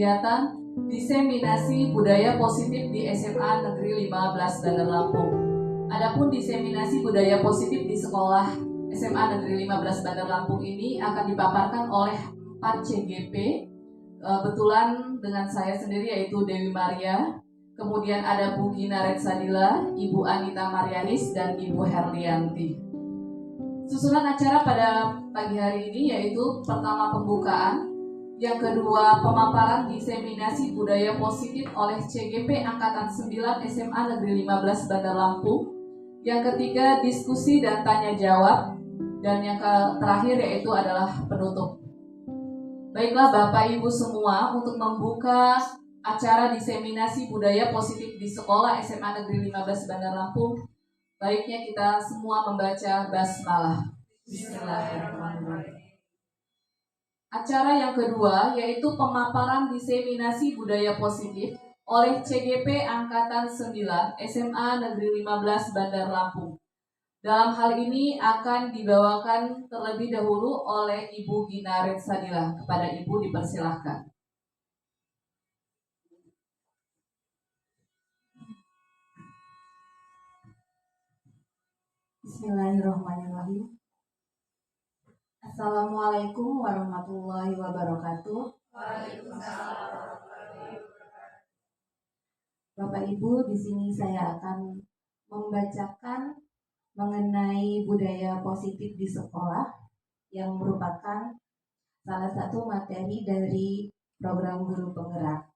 kegiatan diseminasi budaya positif di SMA Negeri 15 Bandar Lampung. Adapun diseminasi budaya positif di sekolah SMA Negeri 15 Bandar Lampung ini akan dipaparkan oleh 4 CGP, betulan dengan saya sendiri yaitu Dewi Maria, kemudian ada Bu Gina Retsadila, Ibu Anita Marianis, dan Ibu Herlianti. Susunan acara pada pagi hari ini yaitu pertama pembukaan, yang kedua pemaparan diseminasi budaya positif oleh CGP Angkatan 9 SMA Negeri 15 Bandar Lampung, yang ketiga diskusi dan tanya jawab, dan yang terakhir yaitu adalah penutup. Baiklah Bapak Ibu semua, untuk membuka acara diseminasi budaya positif di sekolah SMA Negeri 15 Bandar Lampung, baiknya kita semua membaca basmalah. Bismillahirrahmanirrahim. Acara yang kedua yaitu pemaparan diseminasi budaya positif oleh CGP Angkatan 9 SMA Negeri 15 Bandar Lampung. Dalam hal ini akan dibawakan terlebih dahulu oleh Ibu Gina Retsadila. Kepada Ibu dipersilahkan. Bismillahirrahmanirrahim. Assalamualaikum warahmatullahi wabarakatuh. Waalaikumsalam. Bapak Ibu, di sini saya akan membacakan mengenai budaya positif di sekolah yang merupakan salah satu materi dari program Guru Penggerak.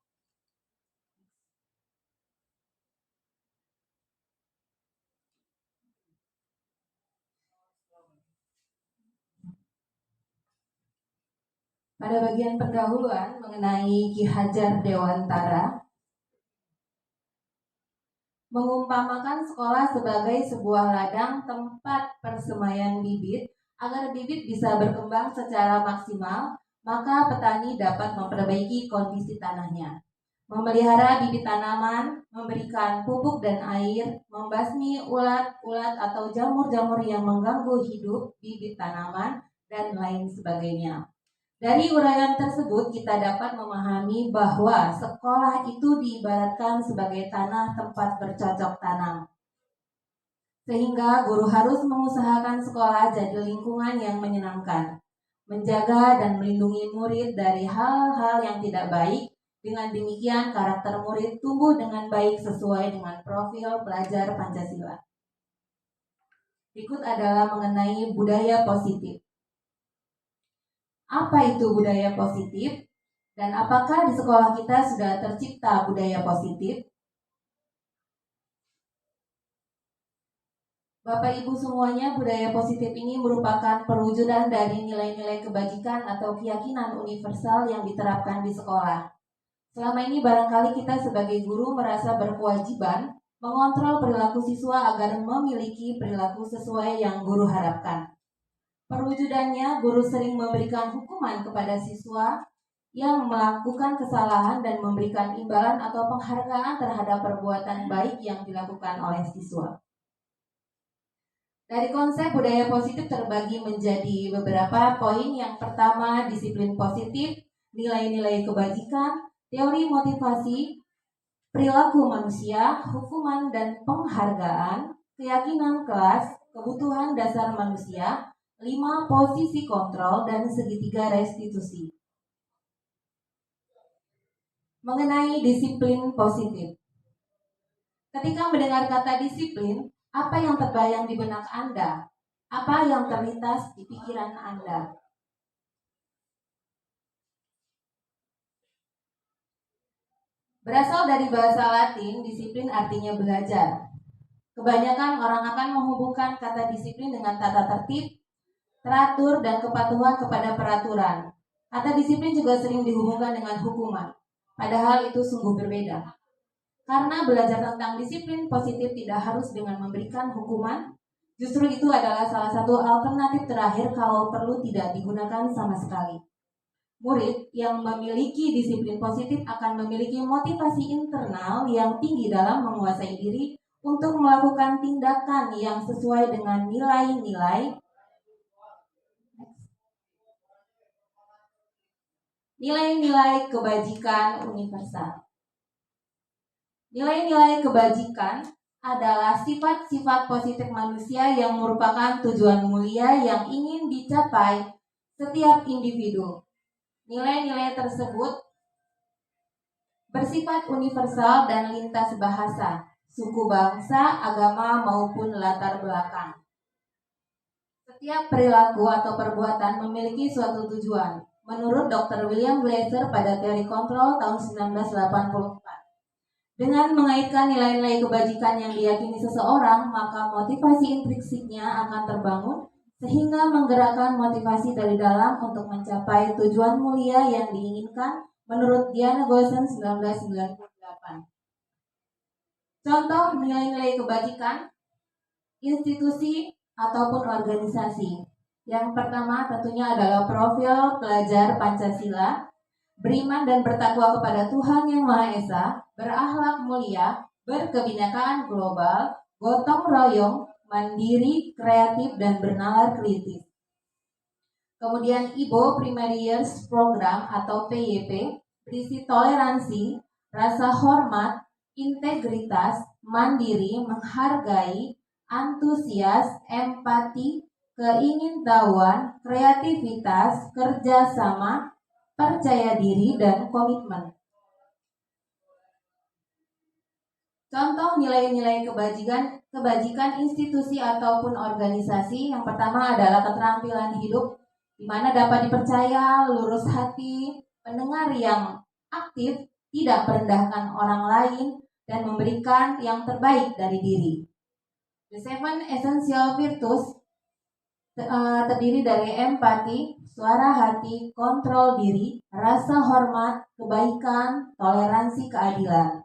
Pada bagian pendahuluan mengenai Ki Hajar Dewantara, mengumpamakan sekolah sebagai sebuah ladang tempat persemaian bibit. Agar bibit bisa berkembang secara maksimal, maka petani dapat memperbaiki kondisi tanahnya, memelihara bibit tanaman, memberikan pupuk dan air, membasmi ulat-ulat atau jamur-jamur yang mengganggu hidup bibit tanaman, dan lain sebagainya. Dari uraian tersebut kita dapat memahami bahwa sekolah itu diibaratkan sebagai tanah tempat bercocok tanam. Sehingga guru harus mengusahakan sekolah jadi lingkungan yang menyenangkan, menjaga dan melindungi murid dari hal-hal yang tidak baik. Dengan demikian karakter murid tumbuh dengan baik sesuai dengan profil pelajar Pancasila. Berikut adalah mengenai budaya positif. Apa itu budaya positif? Dan apakah di sekolah kita sudah tercipta budaya positif? Bapak Ibu semuanya, budaya positif ini merupakan perwujudan dari nilai-nilai kebajikan atau keyakinan universal yang diterapkan di sekolah. Selama ini barangkali kita sebagai guru merasa berkewajiban mengontrol perilaku siswa agar memiliki perilaku sesuai yang guru harapkan. Perwujudannya, guru sering memberikan hukuman kepada siswa yang melakukan kesalahan dan memberikan imbalan atau penghargaan terhadap perbuatan baik yang dilakukan oleh siswa. Dari konsep budaya positif terbagi menjadi beberapa poin. Yang pertama, disiplin positif, nilai-nilai kebajikan, teori motivasi, perilaku manusia, hukuman dan penghargaan, keyakinan kelas, kebutuhan dasar manusia, 5 posisi kontrol, dan segitiga restitusi. Mengenai disiplin positif. Ketika mendengar kata disiplin, apa yang terbayang di benak Anda? Apa yang terlintas di pikiran Anda? Berasal dari bahasa Latin, disiplin artinya belajar. Kebanyakan orang akan menghubungkan kata disiplin dengan tata tertib, teratur, dan kepatuhan kepada peraturan. Kata disiplin juga sering dihubungkan dengan hukuman. Padahal itu sungguh berbeda. Karena belajar tentang disiplin positif tidak harus dengan memberikan hukuman, justru itu adalah salah satu alternatif terakhir kalau perlu tidak digunakan sama sekali. Murid yang memiliki disiplin positif akan memiliki motivasi internal yang tinggi dalam menguasai diri untuk melakukan tindakan yang sesuai dengan nilai-nilai Nilai-nilai kebajikan universal. Nilai-nilai kebajikan adalah sifat-sifat positif manusia yang merupakan tujuan mulia yang ingin dicapai setiap individu. Nilai-nilai tersebut bersifat universal dan lintas bahasa, suku bangsa, agama, maupun latar belakang. Setiap perilaku atau perbuatan memiliki suatu tujuan. Menurut Dr. William Glasser pada teori kontrol tahun 1984. Dengan mengaitkan nilai-nilai kebajikan yang diyakini seseorang, maka motivasi intrinsiknya akan terbangun sehingga menggerakkan motivasi dari dalam untuk mencapai tujuan mulia yang diinginkan menurut Diana Gosen 1998. Contoh nilai-nilai kebajikan institusi ataupun organisasi. Yang pertama tentunya adalah profil pelajar Pancasila, beriman dan bertakwa kepada Tuhan Yang Maha Esa, berakhlak mulia, berkebinekaan global, gotong royong, mandiri, kreatif, dan bernalar kritis. Kemudian IBO Primary Years Program atau PYP berisi toleransi, rasa hormat, integritas, mandiri, menghargai, antusias, empati, keingintahuan, kreativitas, kerjasama, percaya diri, dan komitmen. Contoh nilai-nilai kebajikan institusi ataupun organisasi. Yang pertama adalah keterampilan hidup, di mana dapat dipercaya, lurus hati, pendengar yang aktif, tidak merendahkan orang lain, dan memberikan yang terbaik dari diri. The Seven Essential Virtues terdiri dari empati, suara hati, kontrol diri, rasa hormat, kebaikan, toleransi, keadilan.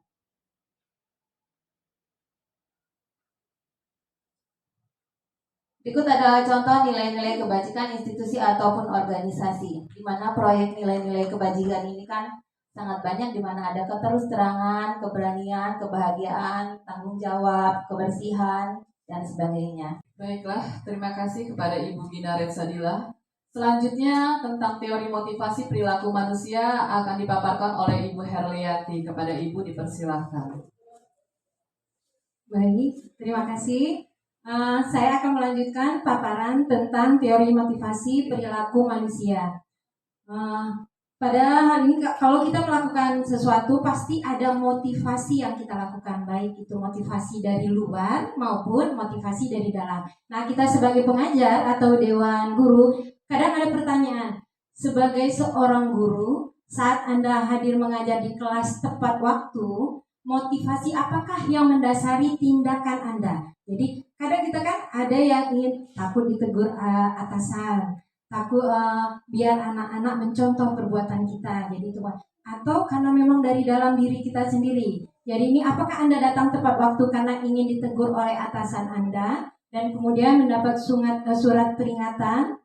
Berikut adalah contoh nilai-nilai kebajikan institusi ataupun organisasi, di mana proyek nilai-nilai kebajikan ini kan sangat banyak, di mana ada keterus-terangan, keberanian, kebahagiaan, tanggung jawab, kebersihan, dan sebagainya. Baiklah, terima kasih kepada Ibu Gina Rensadila. Selanjutnya tentang teori motivasi perilaku manusia akan dipaparkan oleh Ibu Herliati. Kepada Ibu dipersilahkan. Baik, terima kasih. Saya akan melanjutkan paparan tentang teori motivasi perilaku manusia. Pada hari ini kalau kita melakukan sesuatu pasti ada motivasi yang kita lakukan, baik itu motivasi dari luar maupun motivasi dari dalam. Nah, kita sebagai pengajar atau dewan guru kadang ada pertanyaan, sebagai seorang guru saat Anda hadir mengajar di kelas tepat waktu, motivasi apakah yang mendasari tindakan Anda? Jadi kadang kita kan ada yang ingin takut ditegur atasan, takut biar anak-anak mencontoh perbuatan kita, jadi itu, atau karena memang dari dalam diri kita sendiri. Jadi ini apakah Anda datang tepat waktu karena ingin ditegur oleh atasan Anda dan kemudian mendapat surat peringatan,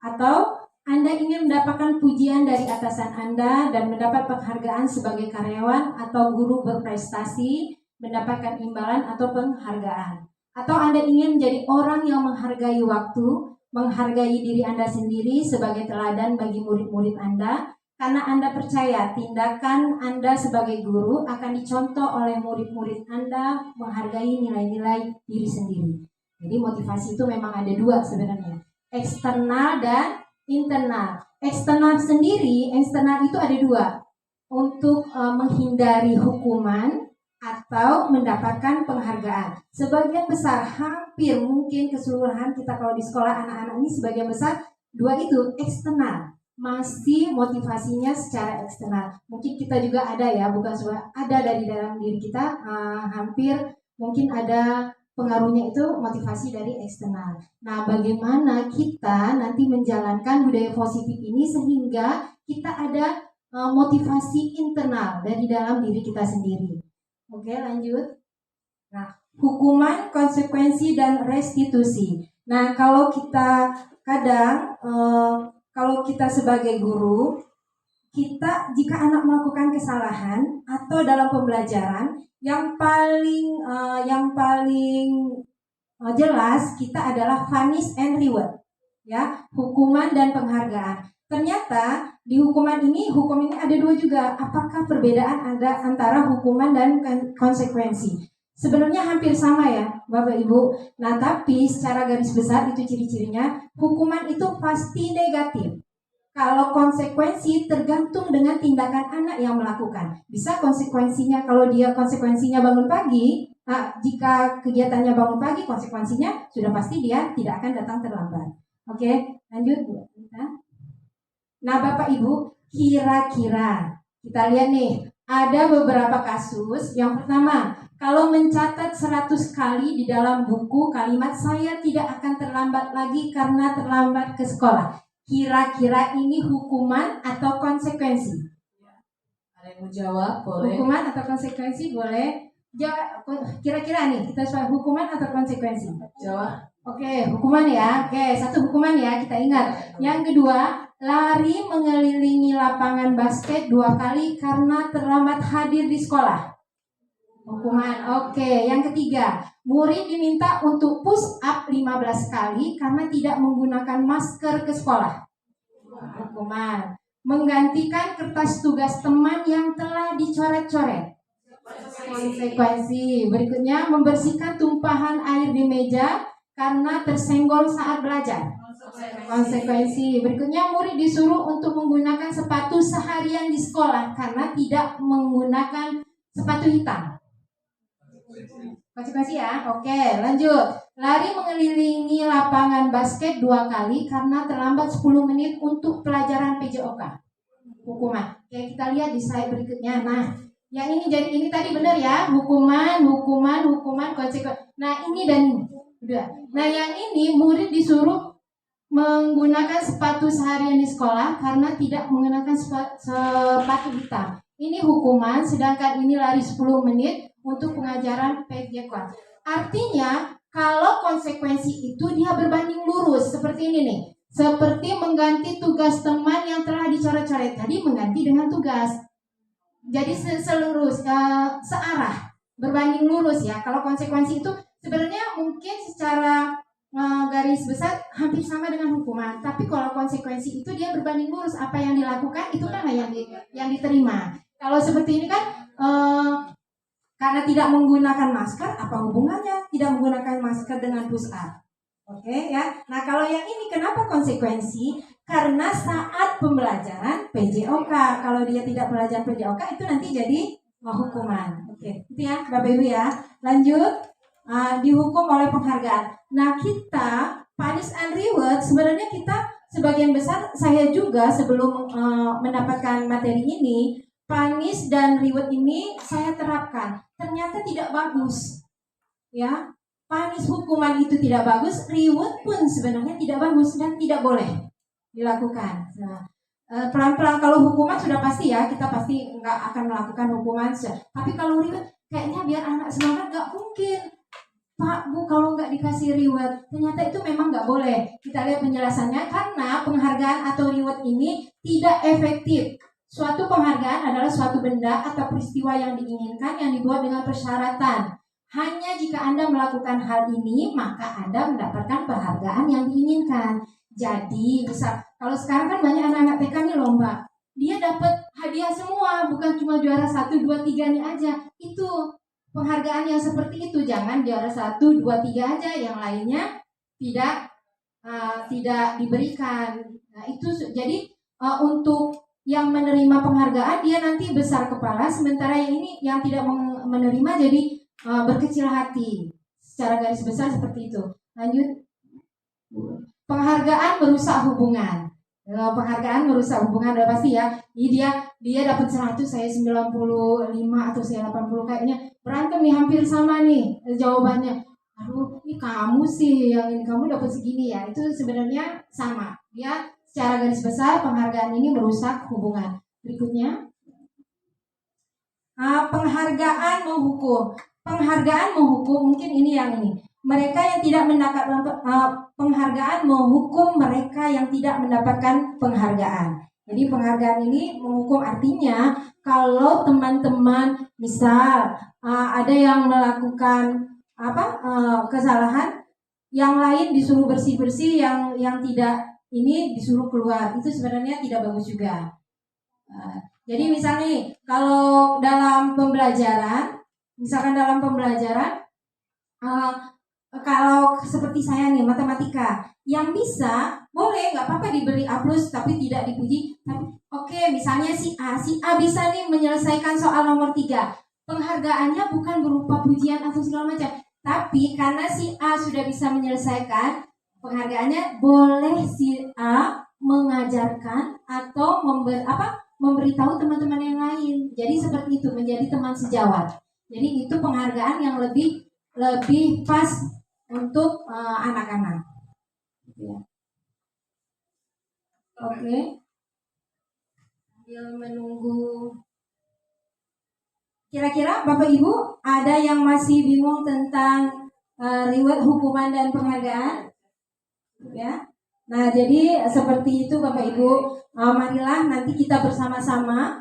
atau Anda ingin mendapatkan pujian dari atasan Anda dan mendapat penghargaan sebagai karyawan atau guru berprestasi, mendapatkan imbalan atau penghargaan. Atau Anda ingin menjadi orang yang menghargai waktu, menghargai diri Anda sendiri sebagai teladan bagi murid-murid Anda, karena Anda percaya tindakan Anda sebagai guru akan dicontoh oleh murid-murid Anda menghargai nilai-nilai diri sendiri. Jadi motivasi itu memang ada dua sebenarnya, eksternal dan internal. Eksternal itu ada dua, untuk menghindari hukuman atau mendapatkan penghargaan. Sebagian besar, hampir mungkin keseluruhan kita kalau di sekolah anak-anak ini sebagian besar dua itu eksternal, masih motivasinya secara eksternal. Mungkin kita juga ada ya, bukan semua, ada dari dalam diri kita, hampir mungkin ada pengaruhnya itu motivasi dari eksternal. Nah, bagaimana kita nanti menjalankan budaya positif ini sehingga kita ada motivasi internal dari dalam diri kita sendiri. Oke, lanjut. Nah, hukuman, konsekuensi, dan restitusi. Nah, kalau kita kadang, kalau kita sebagai guru, kita jika anak melakukan kesalahan atau dalam pembelajaran, yang paling jelas kita adalah punish and reward, ya, hukuman dan penghargaan. ternyata di hukum ini ada dua juga. Apakah perbedaan ada antara hukuman dan konsekuensi? Sebenarnya hampir sama ya, Bapak Ibu. Nah, tapi secara garis besar itu ciri-cirinya, hukuman itu pasti negatif. Kalau konsekuensi tergantung dengan tindakan anak yang melakukan. Bisa konsekuensinya kalau dia konsekuensinya bangun pagi, jika kegiatannya bangun pagi, konsekuensinya sudah pasti dia tidak akan datang terlambat. Oke, lanjut Bu. Nah, Bapak Ibu, kira-kira kita lihat nih, ada beberapa kasus. Yang pertama, kalau mencatat 100 kali di dalam buku kalimat saya tidak akan terlambat lagi karena terlambat ke sekolah. Kira-kira ini hukuman atau konsekuensi? Ada yang mau jawab? Boleh. Hukuman atau konsekuensi boleh. Kira-kira nih kita soal hukuman atau konsekuensi? Jawab. Oke, hukuman ya. Oke, satu hukuman ya, kita ingat. Yang kedua, lari mengelilingi lapangan basket 2 kali karena terlambat hadir di sekolah. Hukuman. Oke, yang ketiga, murid diminta untuk push up 15 kali karena tidak menggunakan masker ke sekolah. Hukuman. Menggantikan kertas tugas teman yang telah dicoret-coret. Konsekuensi. Berikutnya, membersihkan tumpahan air di meja karena tersenggol saat belajar. Konsekuensi. Berikutnya, murid disuruh untuk menggunakan sepatu seharian di sekolah karena tidak menggunakan sepatu hitam. Konsekuensi ya. Oke, lanjut. Lari mengelilingi lapangan basket 2 kali karena terlambat 10 menit untuk pelajaran PJOK. Hukuman. Oke, kita lihat di slide berikutnya. Nah, yang ini jadi ini tadi benar ya. Hukuman, konsekuensi. Nah, ini dan ini. Udah. Nah, yang ini murid disuruh menggunakan sepatu seharian di sekolah karena tidak menggunakan sepatu hitam. Ini hukuman, sedangkan ini lari 10 menit untuk pengajaran PJOK. Artinya, kalau konsekuensi itu dia berbanding lurus seperti ini nih. Seperti mengganti tugas teman yang telah dicoret-coret. Tadi mengganti dengan tugas. Jadi searah, berbanding lurus ya. Kalau konsekuensi itu sebenarnya mungkin secara garis besar hampir sama dengan hukuman. Tapi kalau konsekuensi itu dia berbanding lurus. Apa yang dilakukan itu kan yang diterima. Kalau seperti ini kan karena tidak menggunakan masker, apa hubungannya tidak menggunakan masker dengan push up? Oke ya. Nah, kalau yang ini kenapa konsekuensi? Karena saat pembelajaran PJOK. Kalau dia tidak belajar PJOK itu nanti jadi hukuman. Oke, itu ya Bapak Ibu ya. Lanjut, dihukum oleh penghargaan. Nah, kita punish and reward sebenarnya kita sebagian besar, saya juga sebelum mendapatkan materi ini, punish dan reward ini saya terapkan. Ternyata tidak bagus. Ya, punish hukuman itu tidak bagus, reward pun sebenarnya tidak bagus dan tidak boleh dilakukan. Nah, pelan-pelan kalau hukuman sudah pasti ya, kita pasti nggak akan melakukan hukuman. Tapi kalau reward, kayaknya biar anak semangat nggak mungkin. Pak, Bu, kalau nggak dikasih reward, ternyata itu memang nggak boleh. Kita lihat penjelasannya, karena penghargaan atau reward ini tidak efektif. Suatu penghargaan adalah suatu benda atau peristiwa yang diinginkan yang dibuat dengan persyaratan. Hanya jika Anda melakukan hal ini, maka Anda mendapatkan penghargaan yang diinginkan. Jadi, kalau sekarang kan banyak anak-anak TK nih lomba. Dia dapat hadiah semua, bukan cuma juara 1, 2, 3-nya aja. Itu penghargaan yang seperti itu. Jangan juara 1, 2, 3 aja, yang lainnya tidak diberikan. Nah, itu jadi untuk yang menerima penghargaan dia nanti besar kepala, sementara yang ini yang tidak menerima jadi berkecil hati. Secara garis besar seperti itu. Lanjut. Penghargaan merusak hubungan. Penghargaan merusak hubungan udah pasti ya. Jadi dia dapat 100, saya 95 atau saya 80, kayaknya berantem nih, hampir sama nih jawabannya. Aduh, ini kamu sih yang ini, kamu dapat segini ya. Itu sebenarnya sama. Dia secara garis besar penghargaan ini merusak hubungan. Berikutnya, penghargaan menghukum. Penghargaan menghukum mungkin ini yang ini. Mereka yang tidak mendapatkan penghargaan menghukum mereka yang tidak mendapatkan penghargaan. Jadi penghargaan ini menghukum artinya kalau teman-teman misal ada yang melakukan kesalahan, yang lain disuruh bersih-bersih, yang tidak ini disuruh keluar, itu sebenarnya tidak bagus juga. Jadi misalnya nih, kalau dalam pembelajaran, misalkan dalam pembelajaran, uh, kalau seperti saya nih matematika, yang bisa boleh nggak apa-apa diberi A plus tapi tidak dipuji. Tapi oke, misalnya si A bisa nih menyelesaikan soal nomor 3. Penghargaannya bukan berupa pujian atau segala macam, tapi karena si A sudah bisa menyelesaikan, penghargaannya boleh si A mengajarkan atau memberitahu teman-teman yang lain. Jadi seperti itu, menjadi teman sejawat. Jadi itu penghargaan yang lebih pas untuk anak-anak. Ya. Oke. Sambil menunggu. Kira-kira Bapak Ibu ada yang masih bingung tentang reward, hukuman dan penghargaan? Ya. Nah, jadi seperti itu Bapak Ibu. Marilah nanti kita bersama-sama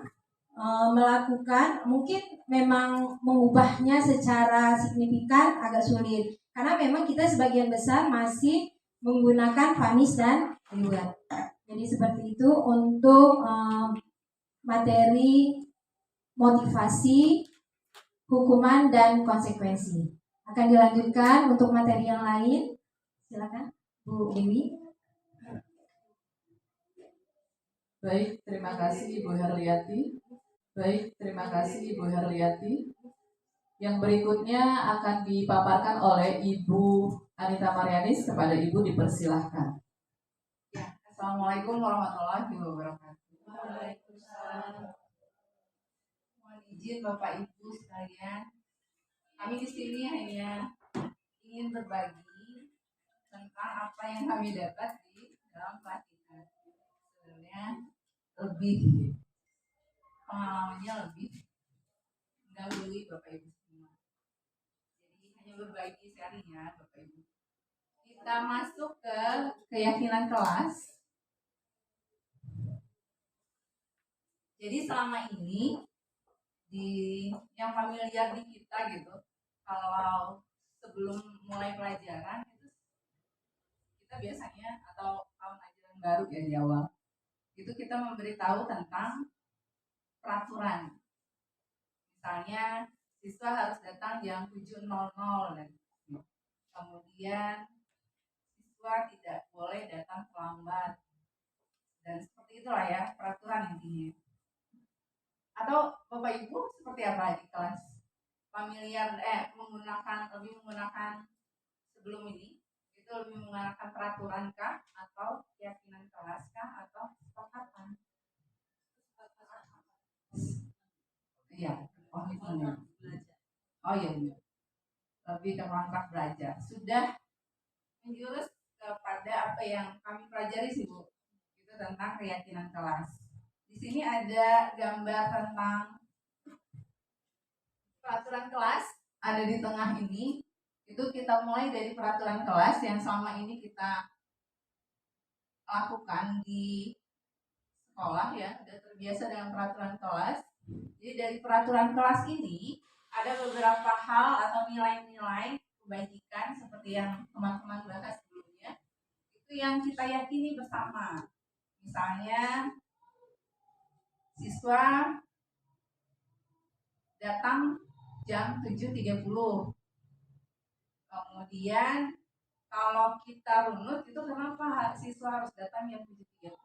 melakukan, mungkin memang mengubahnya secara signifikan agak sulit karena memang kita sebagian besar masih menggunakan vonis dan reward. Jadi seperti itu untuk materi motivasi, hukuman dan konsekuensi. Akan dilanjutkan untuk materi yang lain. Silakan Bu Dewi. Baik, terima kasih Ibu Herliati. Yang berikutnya akan dipaparkan oleh Ibu Anita Marianis. Kepada Ibu dipersilahkan. Ya, Assalamualaikum warahmatullahi wabarakatuh. Waalaikumsalam. Mohon izin Bapak Ibu sekalian, kami di sini hanya ingin berbagi tentang apa yang kami dapat di dalam pelatihan. Sebenarnya pengalamannya lebih mendahului Bapak Ibu semua. Jadi hanya berbagi sharing ya Bapak Ibu. Kita masuk ke keyakinan kelas. Jadi selama ini yang familiar di kita gitu, kalau sebelum mulai pelajaran itu kita biasanya atau tahun ajaran baru ya di awal itu kita memberitahu tentang peraturan. Misalnya siswa harus datang jam 7.00 dan kemudian siswa tidak boleh datang terlambat dan seperti itulah ya peraturan intinya. Atau Bapak Ibu seperti apa di kelas? Familiar lebih menggunakan sebelum ini itu lebih menggunakan peraturan kah atau keyakinan kelas kah atau kesepakatan? Iya, komitmen. Oh iya, lebih ke kontrak belajar. Sudah menjurus kepada apa yang kami pelajari sih Bu, itu tentang keyakinan kelas. Di sini ada gambar tentang peraturan kelas ada di tengah ini. Itu kita mulai dari peraturan kelas yang selama ini kita lakukan di sekolah ya, sudah terbiasa dengan peraturan kelas. Jadi dari peraturan kelas ini ada beberapa hal atau nilai-nilai kebajikan seperti yang teman-teman bahas sebelumnya. Itu yang kita yakini bersama. Misalnya siswa datang jam 7.30. Kemudian kalau kita runut itu kenapa siswa harus datang jam 7.30?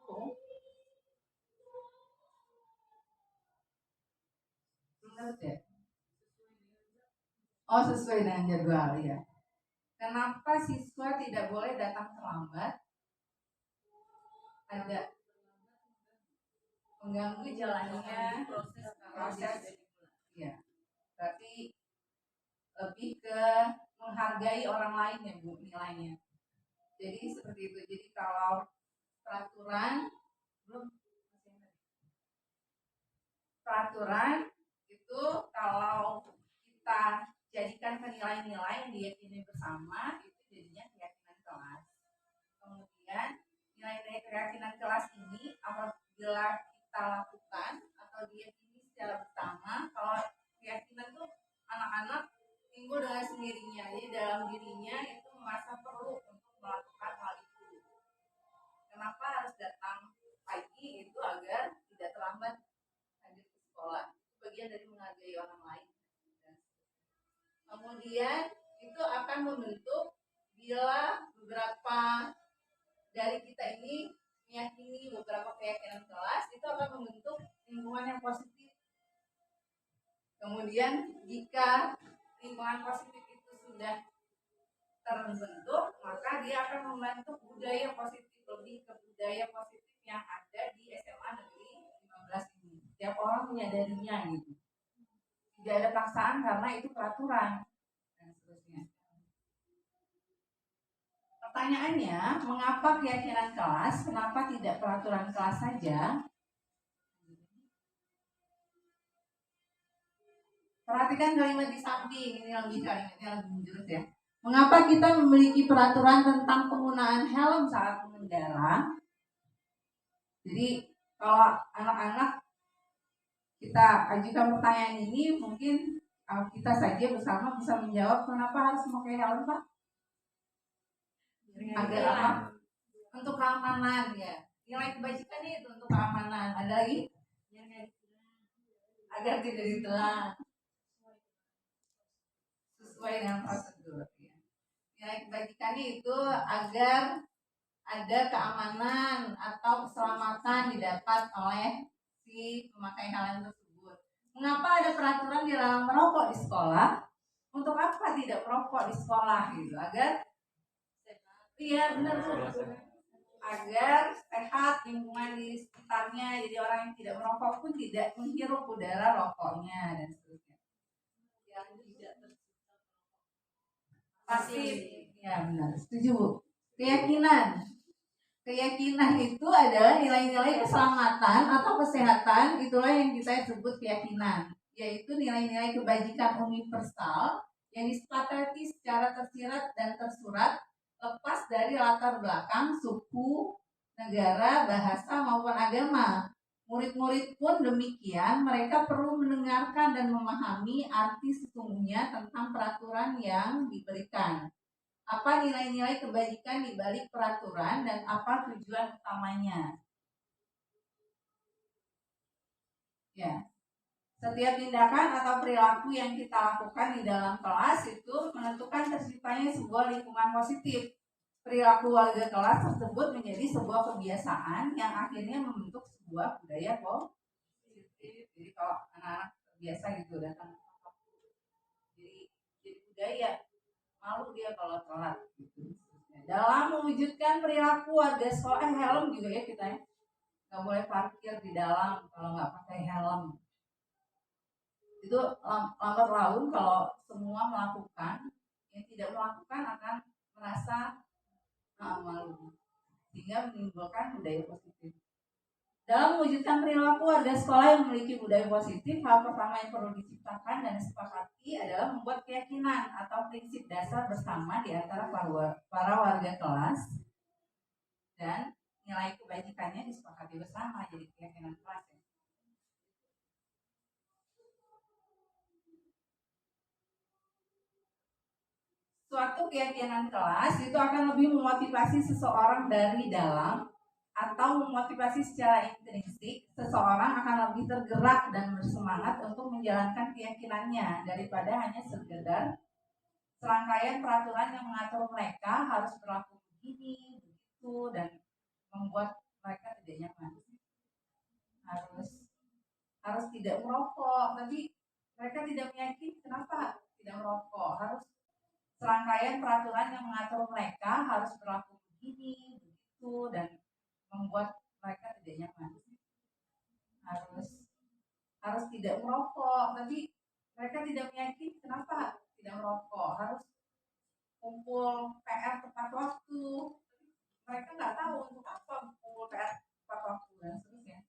Runut ya? Oh, sesuai dengan jadwal ya. Kenapa siswa tidak boleh datang terlambat? Ada mengganggu jalannya proses ya. Berarti lebih ke menghargai orang lain ya Bu nilainya. Jadi seperti itu. Jadi kalau peraturan itu kalau kita jadikan ke nilai-nilai yang diyakini bersama itu jadinya keyakinan kelas. Kemudian nilai-nilai keyakinan kelas ini apabila kita lakukan atau diyakini secara bersama, kalau keyakinan tuh anak-anak timbul dengan sendirinya, jadi dalam dirinya itu merasa perlu untuk melakukan hal itu. Kenapa orang lain. Kemudian itu akan membentuk bila beberapa dari kita ini meyakini beberapa keyakinan kelas, itu akan membentuk lingkungan yang positif. Kemudian jika lingkungan positif itu sudah terbentuk, maka dia akan membentuk budaya positif, lebih ke budaya positif yang ada di SMA Negeri 15 ini. Setiap orang menyadarinya gitu. Tidak ada paksaan karena itu peraturan dan seterusnya. Pertanyaannya, mengapa keyakinan kelas? Kenapa tidak peraturan kelas saja? Perhatikan kalimat di samping, ini lebih kalimatnya lebih menjurus ya. Mengapa kita memiliki peraturan tentang penggunaan helm saat mengendara? Jadi kalau anak-anak kita ajukan pertanyaan ini, mungkin kita saja bersama bisa menjawab kenapa harus memakai helm, Pak? Agar apa? Untuk keamanan ya. Nilai kebajikan itu untuk keamanan. Ada lagi? Agar tidak ditelan. Sesuai dengan prosedur ya. Nilai kebajikannya itu agar ada keamanan atau keselamatan didapat oleh si pemakai helm tersebut. Mengapa ada peraturan dilarang merokok di sekolah? Untuk apa tidak merokok di sekolah gitu? Agar benar, agar sehat lingkungan di sekitarnya, jadi orang yang tidak merokok pun tidak menghirup udara rokoknya dan seterusnya. Yang tidak pasif, ya benar, setuju Bu. Keyakinan itu adalah nilai-nilai keselamatan atau kesehatan, itulah yang kita sebut keyakinan, yaitu nilai-nilai kebajikan universal yang disepakati secara tersirat dan tersurat, lepas dari latar belakang, suku, negara, bahasa maupun agama. Murid-murid pun demikian, mereka perlu mendengarkan dan memahami arti sesungguhnya tentang peraturan yang diberikan. Apa nilai-nilai kebajikan di balik peraturan dan apa tujuan utamanya? Ya. Setiap tindakan atau perilaku yang kita lakukan di dalam kelas itu menentukan terciptanya sebuah lingkungan positif. Perilaku warga kelas tersebut menjadi sebuah kebiasaan yang akhirnya membentuk sebuah budaya positif. Jadi kalau anak-anak terbiasa gitu datang, jadi budaya, malu dia kalau telat gitu. Dalam mewujudkan perilaku warga sekolah, helm juga ya kita ya, nggak boleh parkir di dalam kalau nggak pakai helm. Itu lambat laun kalau semua melakukan, yang tidak melakukan akan merasa malu, sehingga menimbulkan budaya positif. Dalam mewujudkan perilaku warga sekolah yang memiliki budaya positif, hal pertama yang perlu diciptakan dan disepakati adalah membuat keyakinan atau prinsip dasar bersama di antara para warga kelas, dan nilai kebajikannya disepakati bersama jadi keyakinan kelas ya. Suatu keyakinan kelas itu akan lebih memotivasi seseorang dari dalam atau memotivasi secara intrinsik. Seseorang akan lebih tergerak dan bersemangat untuk menjalankan keyakinannya daripada hanya sekedar serangkaian peraturan yang mengatur mereka harus berlaku begini, begitu, dan membuat mereka tidak nyaman. Harus tidak merokok, tapi mereka tidak meyakini kenapa tidak merokok. Harus serangkaian peraturan yang mengatur mereka harus berlaku begini, begitu, dan membuat mereka tidak nyaman. Harus tidak merokok, tapi mereka tidak meyakini kenapa tidak merokok. Harus kumpul PR tepat waktu, mereka nggak tahu untuk apa kumpul PR tepat waktu dan seterusnya.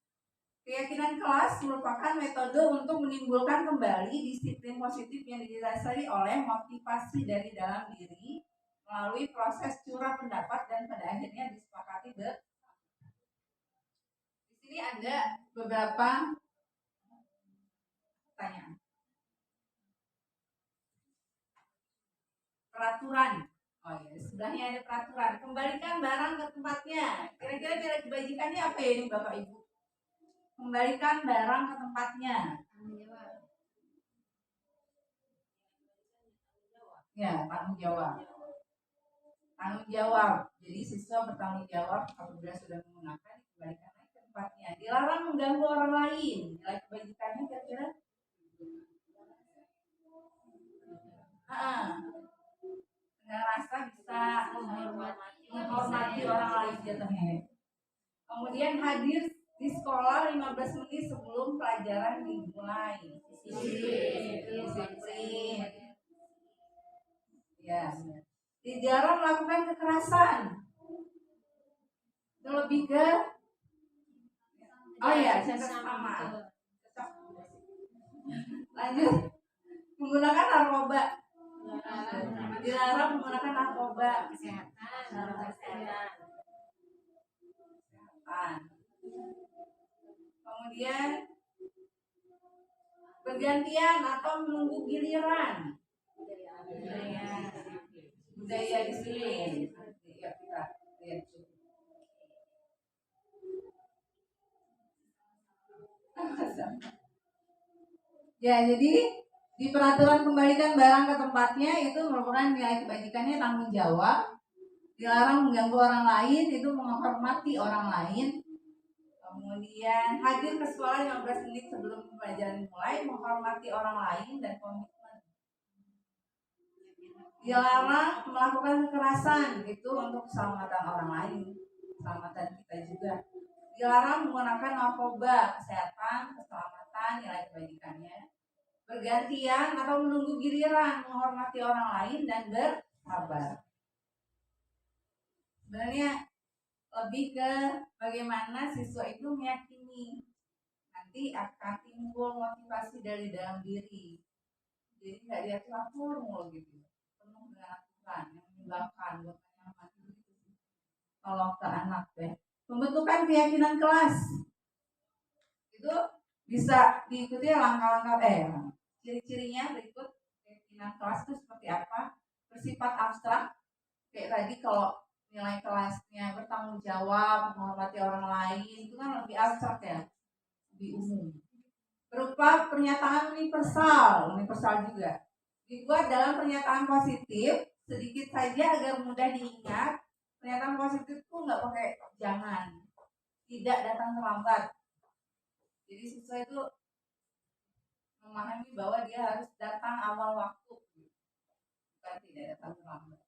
Keyakinan kelas merupakan metode untuk menimbulkan kembali disiplin positif yang didasari oleh motivasi dari dalam diri melalui proses curah pendapat dan pada akhirnya disepakati bersama. Di sini ada beberapa pertanyaan. Peraturan. Oh ya, sebelahnya ada peraturan. Kembalikan barang ke tempatnya. Kira-kira nilai kebajikannya apa ya ini Bapak Ibu? Kembalikan barang ke tempatnya. Ya, tanggung jawab. Tanggung jawab. Jadi siswa bertanggung jawab apabila sudah menggunakan dikembalikan lagi ke tempatnya. Dilarang mengganggu orang lain. Nilai kebajikannya kira-kira. Dengan rasa bisa menghormati orang lain jatuhnya. Kemudian hadir di sekolah 15 menit sebelum pelajaran dimulai. Disiplin. Ya. Dilarang melakukan kekerasan. Itu lebih ke sama. Lanjut. Menggunakan narkoba. Dilarang menggunakan narkoba. Kesehatan. Kemudian bergantian atau menunggu giliran. Budaya disiplin. Ya, kita lihat. Ya, jadi di peraturan kembalikan barang ke tempatnya itu merupakan nilai kebajikannya tanggung jawab. Dilarang mengganggu orang lain, itu menghormati orang lain. Kemudian hadir ke sekolah 15 menit sebelum pelajaran dimulai, menghormati orang lain dan komitmen. Dilarang melakukan kekerasan, itu untuk keselamatan orang lain, keselamatan kita juga. Dilarang menggunakan narkoba, kesehatan, keselamatan, nilai kebajikannya. Bergantian atau menunggu giliran, menghormati orang lain dan bersabar. Sebenarnya lebih ke bagaimana siswa itu meyakini nanti akan timbul motivasi dari dalam diri. Jadi nggak diatur-atur mulu gitu, penuh dengan aturan yang menyebabkan buat nyaman gitu. Kalau ke anak ya, pembentukan keyakinan kelas itu bisa diikuti langkah-langkah ciri-cirinya berikut. Keyakinan kelas itu seperti apa? Bersifat abstrak. Kayak tadi kalau nilai kelasnya bertanggung jawab, menghormati orang lain, itu kan lebih abstrak ya, lebih umum. Berupa pernyataan universal juga. Dibuat dalam pernyataan positif, sedikit saja agar mudah diingat. Pernyataan positif itu nggak pakai jangan, tidak datang terlambat. Jadi siswa itu memahami bahwa dia harus datang awal waktu, bukan tidak datang terlambat.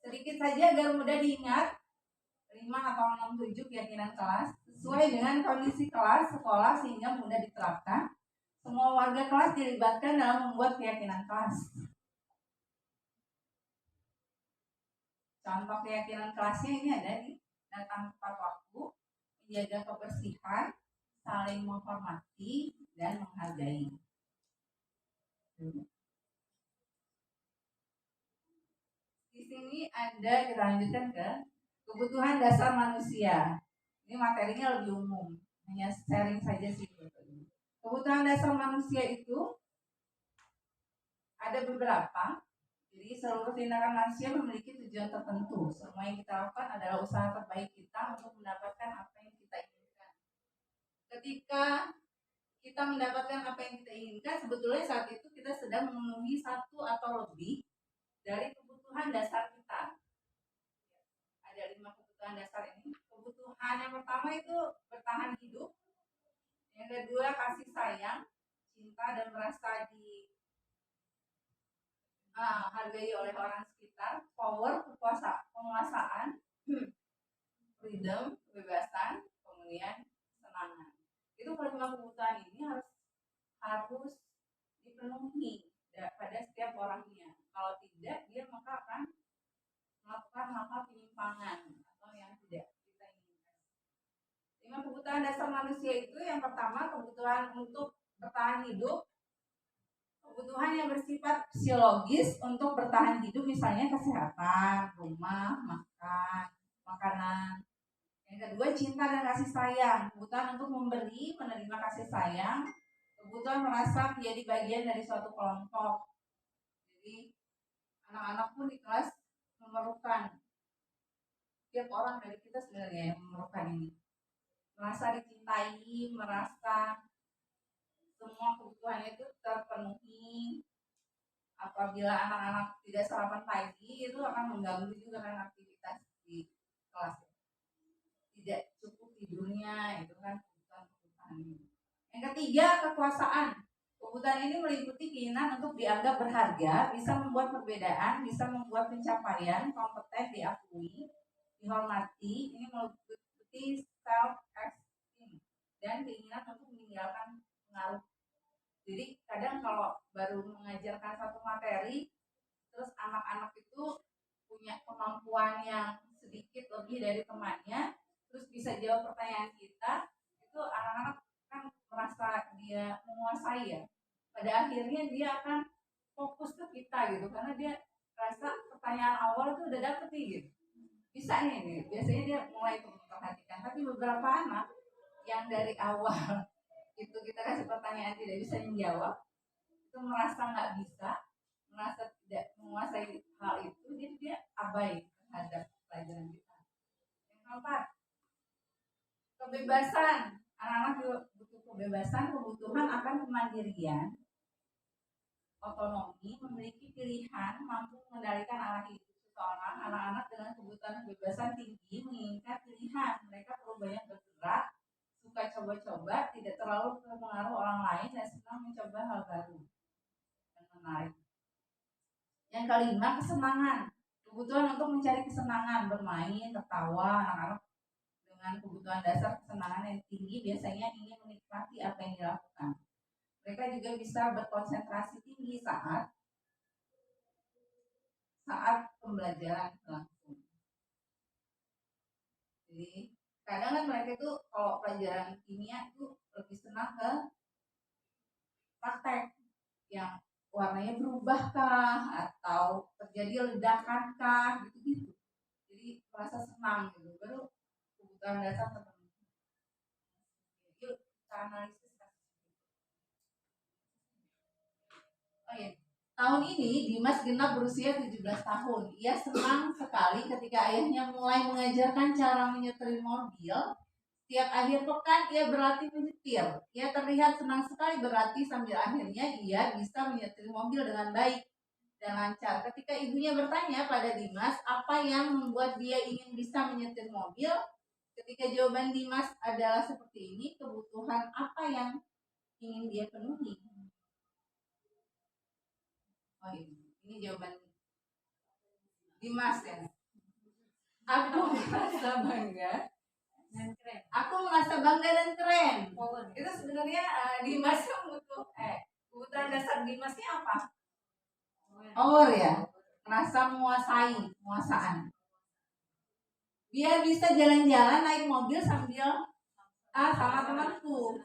Sedikit saja agar mudah diingat, 5 atau 6, 7 keyakinan kelas sesuai dengan kondisi kelas sekolah sehingga mudah diterapkan. Semua warga kelas dilibatkan dalam membuat keyakinan kelas. Contoh keyakinan kelasnya ini ada di datang tepat waktu, menjaga kebersihan, saling menghormati dan menghargai. Di sini ada, kita lanjutkan ke kebutuhan dasar manusia. Ini materinya lebih umum, hanya sharing saja sih. Kebutuhan dasar manusia itu ada beberapa. Jadi seluruh tindakan manusia memiliki tujuan tertentu. Semua yang kita lakukan adalah usaha terbaik kita untuk mendapatkan apa yang kita inginkan. Ketika kita mendapatkan apa yang kita inginkan, sebetulnya saat itu kita sedang memenuhi satu atau lebih dari kebutuhan dasar kita. Ada 5 kebutuhan dasar ini. Kebutuhan yang pertama itu bertahan hidup. Yang kedua kasih sayang, cinta dan merasa hargai oleh orang sekitar. Power, penguasaan, freedom, kebebasan, kemudian kesenangan. Itu kelima kebutuhan ini harus dipenuhi pada setiap orangnya. Kalau tidak, dia maka akan melakukan hal-hal penyimpangan atau yang tidak kita inginkan. 5 kebutuhan dasar manusia itu, yang pertama kebutuhan untuk bertahan hidup. Kebutuhan yang bersifat fisiologis untuk bertahan hidup, misalnya kesehatan, rumah, makan, makanan. Yang kedua cinta dan kasih sayang, kebutuhan untuk memberi, menerima kasih sayang. Kebutuhan merasa menjadi bagian dari suatu kelompok. Jadi anak-anak pun di kelas memerlukan, setiap orang dari kita sebenarnya yang memerlukan ini, merasa dicintai, merasa semua kebutuhannya itu terpenuhi, apabila anak-anak tidak sarapan pagi itu akan mengganggu juga kan aktivitas di kelas. Tidak cukup tidurnya itu kan kebutuhan. Yang ketiga, kekuasaan. Kebutuhan ini meliputi keinginan untuk dianggap berharga, bisa membuat perbedaan, bisa membuat pencapaian, kompeten, diakui, dihormati. Ini meliputi self-esteem dan keinginan untuk meninggalkan pengaruh. Jadi kadang kalau baru mengajarkan satu materi, terus anak-anak itu punya kemampuan yang sedikit lebih dari temannya, terus bisa jawab pertanyaan kita, itu anak-anak kan merasa dia menguasai ya. Pada akhirnya dia akan fokus ke kita gitu, karena dia rasa pertanyaan awal itu udah dapet nih gitu. Bisa nih, biasanya dia mulai memperhatikan. Tapi beberapa anak yang dari awal itu kita kasih pertanyaan tidak bisa menjawab, itu merasa nggak bisa, merasa tidak menguasai hal itu, jadi dia abai terhadap pelajaran kita. Yang keempat, kebebasan. Anak-anak juga butuh kebebasan, kebutuhan akan kemandirian, otonomi, memiliki pilihan, mampu mengendalikan arah hidup seseorang. Anak-anak dengan kebutuhan kebebasan tinggi menginginkan pilihan, mereka perlu banyak bergerak, suka coba-coba, tidak terlalu terpengaruh orang lain, dan senang mencoba hal baru dan menarik. Yang kelima, kesenangan. Kebutuhan untuk mencari kesenangan, bermain, tertawa. Anak-anak dengan kebutuhan dasar kesenangan yang tinggi biasanya ingin menikmati apa yang dilakukan. Mereka juga bisa berkonsentrasi tinggi saat pembelajaran berlangsung. Jadi kadang kan mereka itu kalau pelajaran kimia itu lebih senang ke praktek yang warnanya berubahkah atau terjadi ledakan kah gitu-gitu. Jadi merasa senang gitu. Baru kebutuhan dasar terpenuhi. Yuk kita analisis. Oh iya. Tahun ini Dimas genap berusia 17 tahun. Ia senang sekali ketika ayahnya mulai mengajarkan cara menyetir mobil. Setiap akhir pekan ia berlatih menyetir. Ia terlihat senang sekali berlatih sambil akhirnya ia bisa menyetir mobil dengan baik dan lancar. Ketika ibunya bertanya pada Dimas apa yang membuat dia ingin bisa menyetir mobil, ketika jawaban Dimas adalah seperti ini, kebutuhan apa yang ingin dia penuhi? Oh ini jawaban Dimas ya. Aku merasa bangga. Aku merasa bangga dan keren. Itu sebenarnya Dimas butuh kebutuhan dasar Dimasnya apa? Power ya, merasa penguasaan. Biar bisa jalan-jalan naik mobil sambil sama temanku.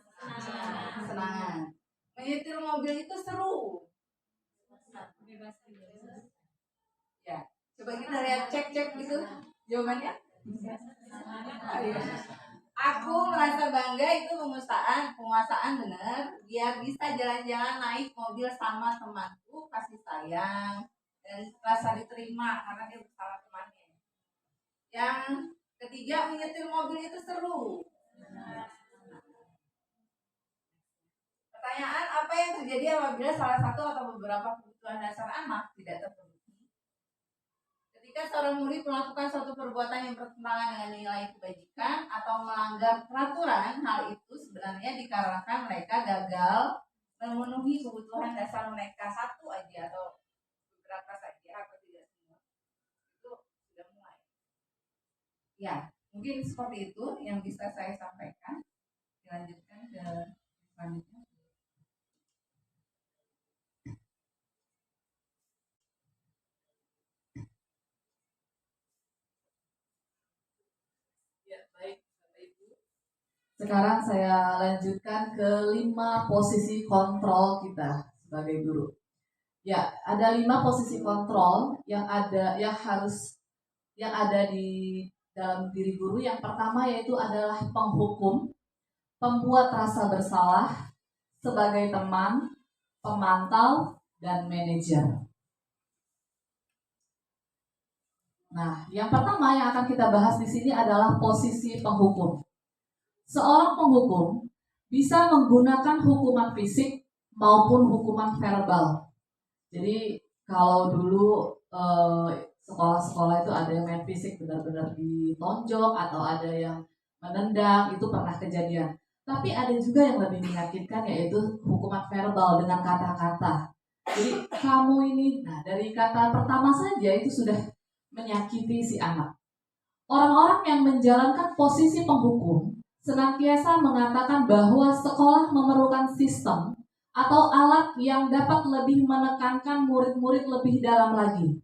Senangan. Menyetir mobil itu seru. Ya, coba kita lihat cek gitu jawabannya. Aku merasa bangga itu penguasaan benar. Biar bisa jalan-jalan naik mobil sama temanku, kasih sayang dan rasa diterima karena dia bersama temannya. Yang ketiga, menyetir mobil itu seru. Pertanyaan, apa yang terjadi apabila salah satu atau beberapa kebutuhan dasar anak tidak terpenuhi? Ketika seorang murid melakukan suatu perbuatan yang bertentangan dengan nilai kebajikan atau melanggar peraturan, hal itu sebenarnya dikarenakan mereka gagal memenuhi kebutuhan dasar mereka, satu aja atau beberapa saja atau tidak semua. Itu sudah mulai. Ya, mungkin seperti itu yang bisa saya sampaikan. Dilanjutkan ke selanjutnya. Sekarang saya lanjutkan ke 5 posisi kontrol kita sebagai guru. Ya, ada 5 posisi kontrol yang ada di dalam diri guru. Yang pertama yaitu adalah penghukum, pembuat rasa bersalah, sebagai teman, pemantau, dan manajer. Nah, yang pertama yang akan kita bahas di sini adalah posisi penghukum. Seorang penghukum bisa menggunakan hukuman fisik maupun hukuman verbal. Jadi kalau dulu sekolah-sekolah itu ada yang main fisik benar-benar ditonjok atau ada yang menendang, itu pernah kejadian. Tapi ada juga yang lebih menyakitkan, yaitu hukuman verbal dengan kata-kata. Jadi kamu ini, nah dari kata pertama saja itu sudah menyakiti si anak. Orang-orang yang menjalankan posisi penghukum senantiasa mengatakan bahwa sekolah memerlukan sistem atau alat yang dapat lebih menekankan murid-murid lebih dalam lagi.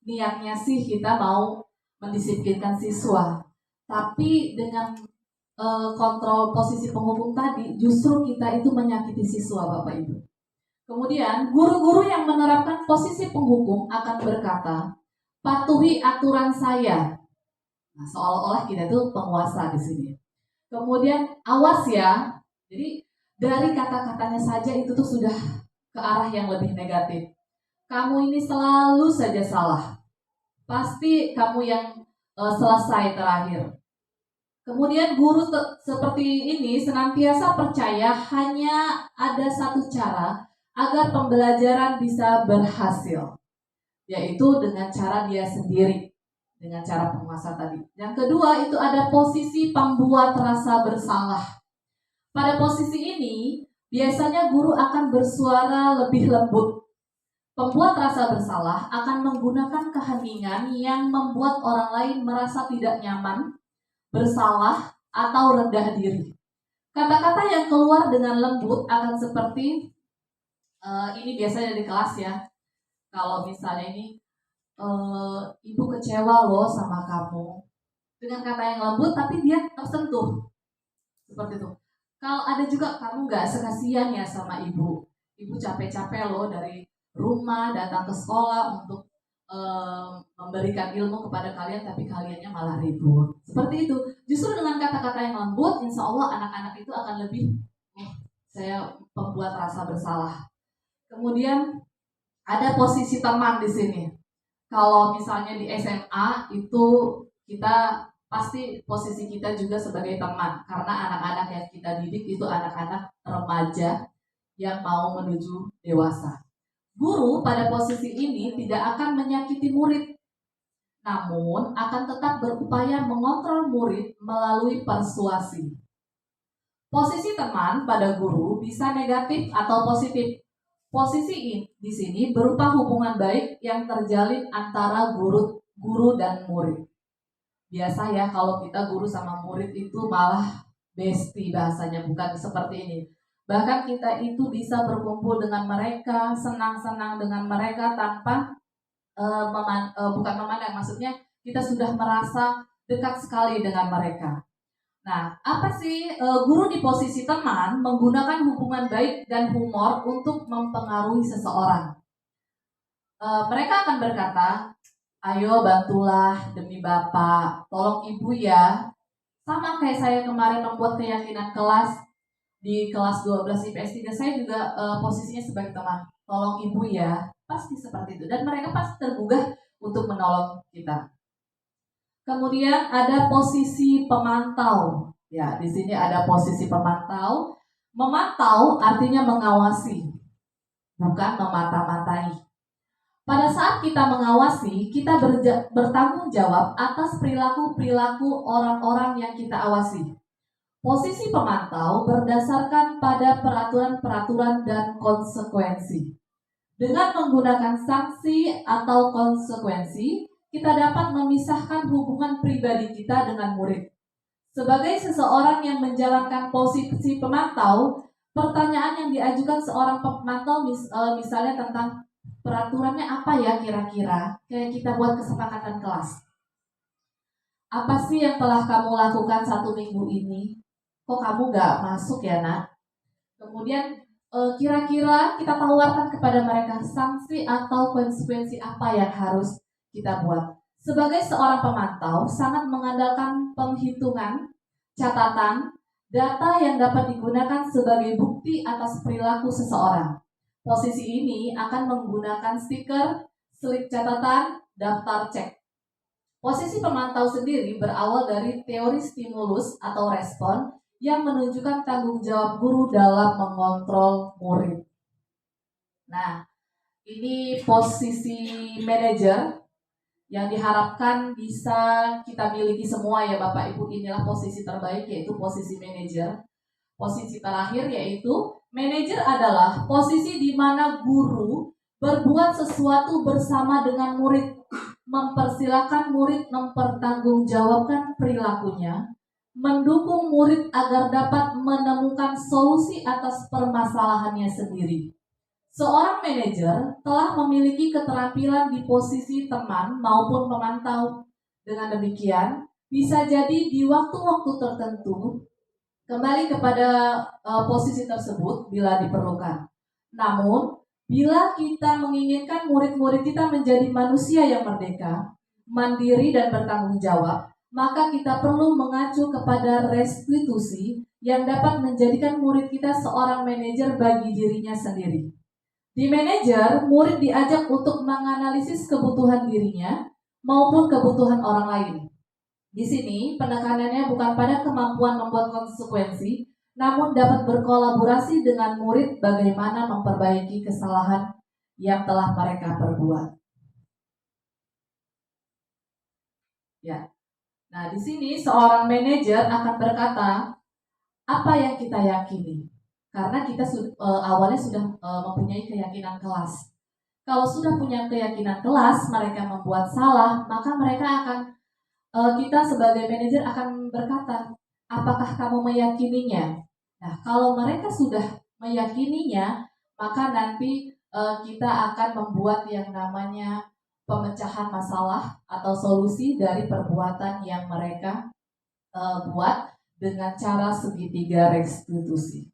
Niatnya sih kita mau mendisiplinkan siswa, tapi dengan kontrol posisi penghukum tadi, justru kita itu menyakiti siswa, Bapak Ibu. Kemudian, guru-guru yang menerapkan posisi penghukum akan berkata, patuhi aturan saya. Nah, seolah-olah kita itu penguasa di sini. Kemudian, awas ya. Jadi, dari kata-katanya saja itu tuh sudah ke arah yang lebih negatif. Kamu ini selalu saja salah. Pasti kamu yang selesai terakhir. Kemudian guru seperti ini senantiasa percaya hanya ada satu cara agar pembelajaran bisa berhasil, yaitu dengan cara dia sendiri, dengan cara penguasa tadi. Yang kedua itu ada posisi pembuat rasa bersalah. Pada posisi ini, biasanya guru akan bersuara lebih lembut. Pembuat rasa bersalah akan menggunakan keheningan yang membuat orang lain merasa tidak nyaman, bersalah, atau rendah diri. Kata-kata yang keluar dengan lembut akan seperti ini biasanya di kelas ya. Kalau misalnya ini ibu kecewa loh sama kamu, dengan kata yang lembut tapi dia tersentuh seperti itu. Kalau ada juga kamu nggak sekasian ya sama ibu capek-capek loh dari rumah datang ke sekolah untuk memberikan ilmu kepada kalian, tapi kaliannya malah ribut. Seperti itu. Justru dengan kata-kata yang lembut, insya Allah anak-anak itu akan lebih, saya pembuat rasa bersalah. Kemudian ada posisi teman di sini. Kalau misalnya di SMA itu kita pasti posisi kita juga sebagai teman, karena anak-anak yang kita didik itu anak-anak remaja yang mau menuju dewasa. Guru pada posisi ini tidak akan menyakiti murid, namun akan tetap berupaya mengontrol murid melalui persuasi. Posisi teman pada guru bisa negatif atau positif. Posisi di sini berupa hubungan baik yang terjalin antara guru dan murid. Biasa ya kalau kita guru sama murid itu malah bestie bahasanya, bukan seperti ini. Bahkan kita itu bisa berkumpul dengan mereka, senang-senang dengan mereka tanpa bukan memandang, maksudnya kita sudah merasa dekat sekali dengan mereka. Nah, apa sih guru di posisi teman menggunakan hubungan baik dan humor untuk mempengaruhi seseorang. Mereka akan berkata, ayo bantulah demi Bapak, tolong Ibu ya. Sama kayak saya kemarin membuat keyakinan kelas di kelas 12 IPS 3, saya juga posisinya sebagai teman. Tolong Ibu ya, pasti seperti itu. Dan mereka pasti tergugah untuk menolong kita. Kemudian ada posisi pemantau. Ya, di sini ada posisi pemantau. Memantau artinya mengawasi, bukan memata-matai. Pada saat kita mengawasi, kita bertanggung jawab atas perilaku-perilaku orang-orang yang kita awasi. Posisi pemantau berdasarkan pada peraturan-peraturan dan konsekuensi. Dengan menggunakan sanksi atau konsekuensi, kita dapat memisahkan hubungan pribadi kita dengan murid. Sebagai seseorang yang menjalankan posisi pemantau, pertanyaan yang diajukan seorang pemantau misalnya tentang peraturannya apa ya kira-kira, kayak kita buat kesepakatan kelas. Apa sih yang telah kamu lakukan 1 minggu ini? Kok kamu gak masuk ya nak? Kemudian kira-kira kita tawarkan kepada mereka sanksi atau konsekuensi apa yang harus kita buat. Sebagai seorang pemantau, sangat mengandalkan penghitungan, catatan, data yang dapat digunakan sebagai bukti atas perilaku seseorang. Posisi ini akan menggunakan stiker, slip catatan, daftar cek. Posisi pemantau sendiri berawal dari teori stimulus atau respon yang menunjukkan tanggung jawab guru dalam mengontrol murid. Nah, Ini posisi manajer yang diharapkan bisa kita miliki semua ya Bapak Ibu. Inilah posisi terbaik, yaitu posisi manajer. Posisi terakhir yaitu manajer adalah posisi di mana guru berbuat sesuatu bersama dengan murid, mempersilahkan murid mempertanggungjawabkan perilakunya, mendukung murid agar dapat menemukan solusi atas permasalahannya sendiri. Seorang manajer telah memiliki keterampilan di posisi teman maupun pemantau. Dengan demikian, bisa jadi di waktu-waktu tertentu kembali kepada posisi tersebut bila diperlukan. Namun, bila kita menginginkan murid-murid kita menjadi manusia yang merdeka, mandiri dan bertanggung jawab, maka kita perlu mengacu kepada restitusi yang dapat menjadikan murid kita seorang manajer bagi dirinya sendiri. Di manajer, murid diajak untuk menganalisis kebutuhan dirinya maupun kebutuhan orang lain. Di sini, penekanannya bukan pada kemampuan membuat konsekuensi, namun dapat berkolaborasi dengan murid bagaimana memperbaiki kesalahan yang telah mereka perbuat. Ya. Nah, di sini seorang manajer akan berkata, apa yang kita yakini? Karena kita awalnya sudah mempunyai keyakinan kelas. Kalau sudah punya keyakinan kelas, mereka membuat salah, maka mereka akan, kita sebagai manajer akan berkata, apakah kamu meyakininya? Nah, kalau mereka sudah meyakininya, maka nanti kita akan membuat yang namanya pemecahan masalah atau solusi dari perbuatan yang mereka buat dengan cara segitiga restitusi.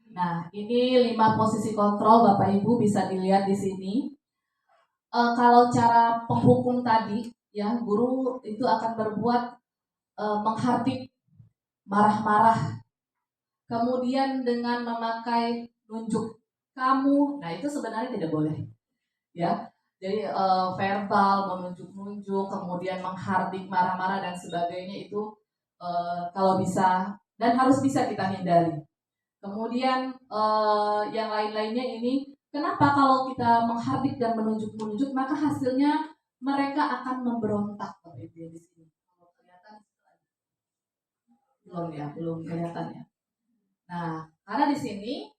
Nah, ini 5 posisi kontrol Bapak Ibu bisa dilihat di sini. Kalau cara penghukum tadi, ya guru itu akan berbuat menghardik, marah-marah, kemudian dengan memakai nunjuk kamu. Nah, itu sebenarnya tidak boleh, ya. Jadi verbal, menunjuk-nunjuk, kemudian menghardik, marah-marah dan sebagainya itu kalau bisa dan harus bisa kita hindari. Kemudian yang lain-lainnya ini, kenapa kalau kita menghardik dan menunjuk-nunjuk maka hasilnya mereka akan memberontak seperti di sini. Kalau kelihatan belum ya, belum kelihatan ya. Nah, karena di sini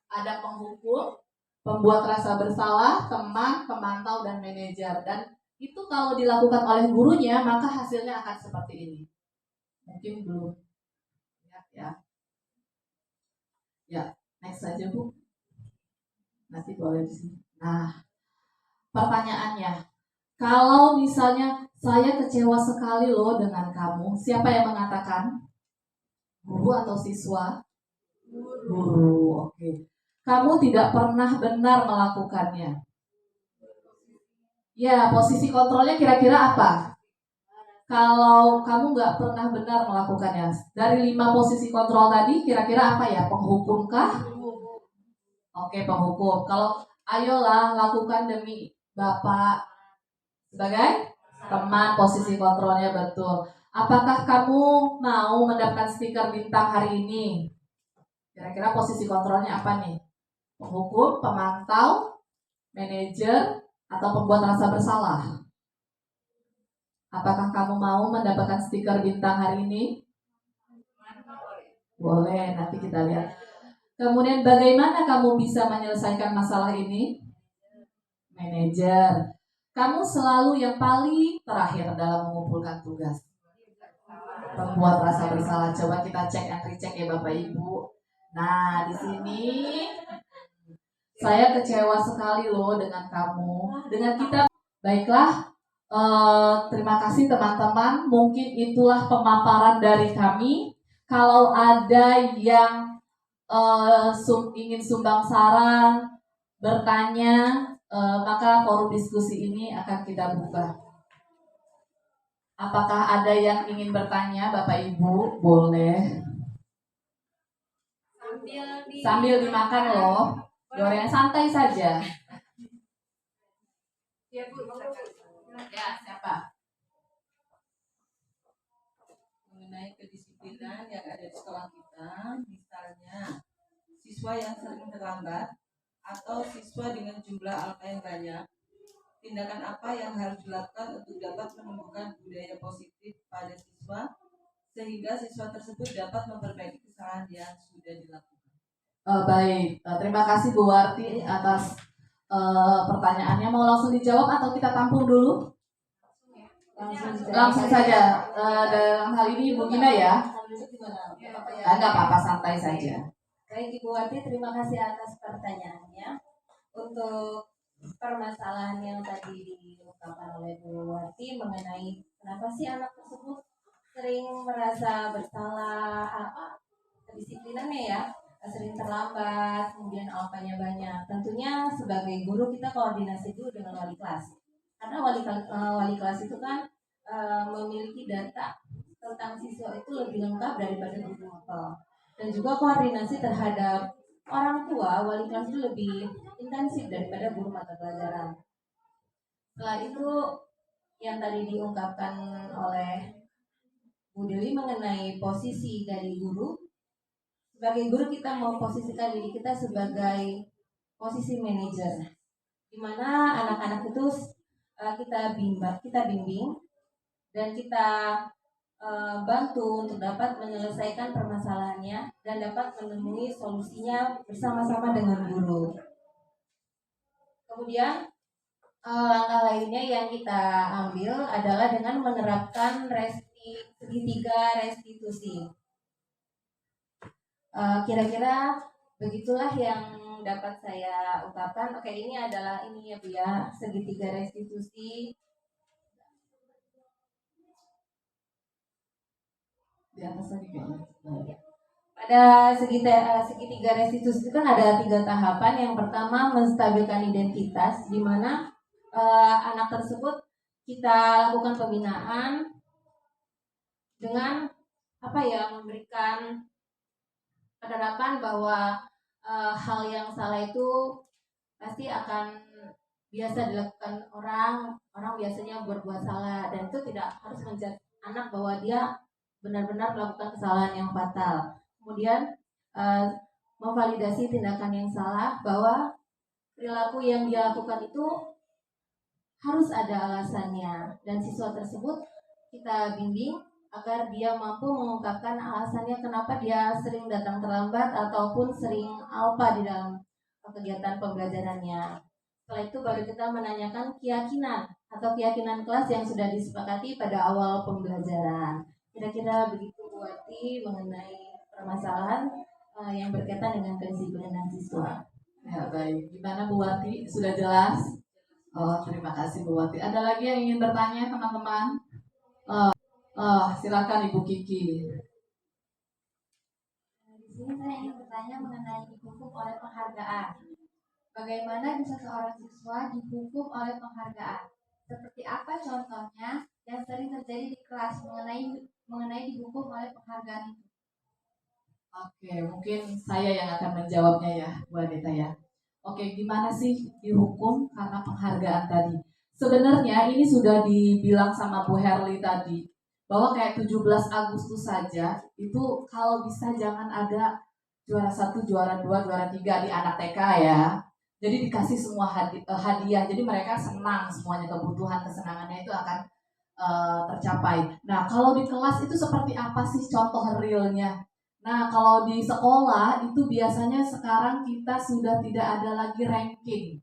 ada penghukum, pembuat rasa bersalah, teman, pemantau dan manajer, dan itu kalau dilakukan oleh gurunya maka hasilnya akan seperti ini. Mungkin belum lihat ya. Ya, next saja Bu. Nanti boleh di sini. Nah, pertanyaannya, kalau misalnya saya kecewa sekali loh dengan kamu, siapa yang mengatakan? Guru atau siswa? Guru, oke. Kamu tidak pernah benar melakukannya. Ya, posisi kontrolnya kira-kira apa? Kalau kamu nggak pernah benar melakukannya, dari 5 posisi kontrol tadi, kira-kira apa ya? Penghukumkah? Oke, penghukum. Kalau ayolah lakukan demi Bapak sebagai teman, posisi kontrolnya betul. Apakah kamu mau mendapatkan stiker bintang hari ini? Kira-kira posisi kontrolnya apa nih? Penghukum, pemantau, manajer, atau pembuat rasa bersalah? Apakah kamu mau mendapatkan stiker bintang hari ini? Boleh, nanti kita lihat. Kemudian bagaimana kamu bisa menyelesaikan masalah ini? Manajer. Kamu selalu yang paling terakhir dalam mengumpulkan tugas. Pembuat rasa bersalah. Coba kita cek and recheck ya Bapak Ibu. Nah, di sini saya kecewa sekali loh dengan kamu, dengan kita. Baiklah, terima kasih teman-teman. Mungkin itulah pemaparan dari kami. Kalau ada yang ingin sumbang saran, bertanya, maka forum diskusi ini akan kita buka. Apakah ada yang ingin bertanya, Bapak Ibu? Boleh. Sambil dimakan loh. Goreng santai saja. Ya Bu, Ya, siapa? Mengenai kedisiplinan yang ada di sekolah kita, misalnya siswa siswa yang sering terlambat atau siswa dengan jumlah angka yang banyak, tindakan apa yang harus dilakukan untuk dapat menumbuhkan budaya positif pada siswa sehingga siswa tersebut dapat memperbaiki kesalahan yang sudah dilakukan? Baik, terima kasih Bu Warti atas pertanyaannya. Mau langsung dijawab atau kita tampung dulu? Langsung saja. Dalam hal ini Bu Gina ya. Nggak apa-apa, santai saja. Baik Ibu Wati, terima kasih atas pertanyaannya. Untuk permasalahan yang tadi diungkapkan oleh Bu Wati mengenai kenapa sih anak tersebut sering merasa bersalah, kedisiplinannya ya, sering terlambat, kemudian alfanya banyak. Tentunya sebagai guru kita koordinasi dulu dengan wali kelas. Karena wali kelas itu kan memiliki data tentang siswa itu lebih lengkap daripada guru mapel. Dan juga koordinasi terhadap orang tua, wali kelas itu lebih intensif daripada guru mata pelajaran. Setelah itu yang tadi diungkapkan oleh Bu Dewi mengenai posisi dari guru. Sebagai guru kita memposisikan diri kita sebagai posisi manajer, di mana anak-anak itu kita bimbing dan kita bantu untuk dapat menyelesaikan permasalahannya dan dapat menemui solusinya bersama-sama dengan guru. Kemudian langkah lainnya yang kita ambil adalah dengan menerapkan segitiga restitusi. Kira-kira begitulah yang dapat saya ungkapkan. Oke, ini adalah ini ya Bu ya, segitiga restitusi. Di atas lagi kayaknya. Pada segitiga restitusi itu kan ada 3 tahapan. Yang pertama menstabilkan identitas, di mana anak tersebut kita lakukan pembinaan dengan memberikan penerapan bahwa hal yang salah itu pasti akan biasa dilakukan orang biasanya berbuat salah, dan itu tidak harus menjadi anak bahwa dia benar-benar melakukan kesalahan yang fatal. Kemudian memvalidasi tindakan yang salah, bahwa perilaku yang dia lakukan itu harus ada alasannya, dan siswa tersebut kita bimbing agar dia mampu mengungkapkan alasannya kenapa dia sering datang terlambat ataupun sering alpa di dalam kegiatan pembelajarannya. Setelah itu baru kita menanyakan keyakinan kelas yang sudah disepakati pada awal pembelajaran. Kira-kira begitu Bu Wati mengenai permasalahan yang berkaitan dengan kedisiplinan siswa. Ya baik, gimana Bu Wati? Sudah jelas? Oh, terima kasih Bu Wati. Ada lagi yang ingin bertanya teman-teman? Silakan Ibu Kiki. Di sini saya ingin bertanya mengenai dihukum oleh penghargaan. Bagaimana bisa seorang siswa dihukum oleh penghargaan? Seperti apa contohnya yang sering terjadi di kelas mengenai dihukum oleh penghargaan itu? Oke, mungkin saya yang akan menjawabnya ya, Bu Adita ya. Oke, gimana sih dihukum karena penghargaan tadi? Sebenarnya ini sudah dibilang sama Bu Herli tadi, bahwa kayak 17 Agustus saja, itu kalau bisa jangan ada juara 1, juara 2, juara 3 di anak TK ya. Jadi dikasih semua hadiah, jadi mereka senang semuanya, kebutuhan kesenangannya itu akan tercapai. Nah, kalau di kelas itu seperti apa sih contoh realnya? Nah, kalau di sekolah itu biasanya sekarang kita sudah tidak ada lagi ranking.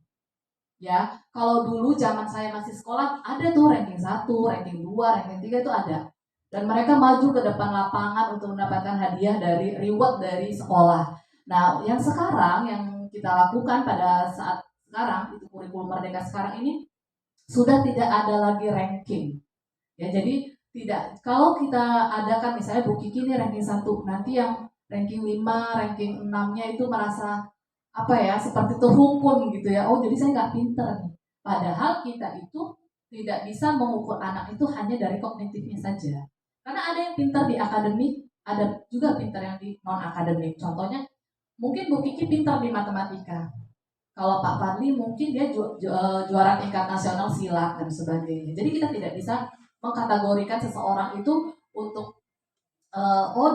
Ya, kalau dulu zaman saya masih sekolah ada tuh ranking 1, ranking 2, ranking 3 itu ada. Dan mereka maju ke depan lapangan untuk mendapatkan hadiah dari reward dari sekolah. Nah, yang sekarang yang kita lakukan pada saat sekarang itu kurikulum Merdeka sekarang ini sudah tidak ada lagi ranking. Ya, jadi tidak, kalau kita adakan misalnya Bu Kiki ini ranking 1, nanti yang ranking 5, ranking 6-nya itu merasa seperti terhukum gitu ya. Oh, jadi saya nggak pinter nih. Padahal kita itu tidak bisa mengukur anak itu hanya dari kognitifnya saja. Karena ada yang pintar di akademik, ada juga pintar yang di non akademik. Contohnya mungkin Bu Kiki pintar di matematika. Kalau Pak Fadli mungkin dia juara tingkat nasional silat dan sebagainya. Jadi kita tidak bisa mengkategorikan seseorang itu untuk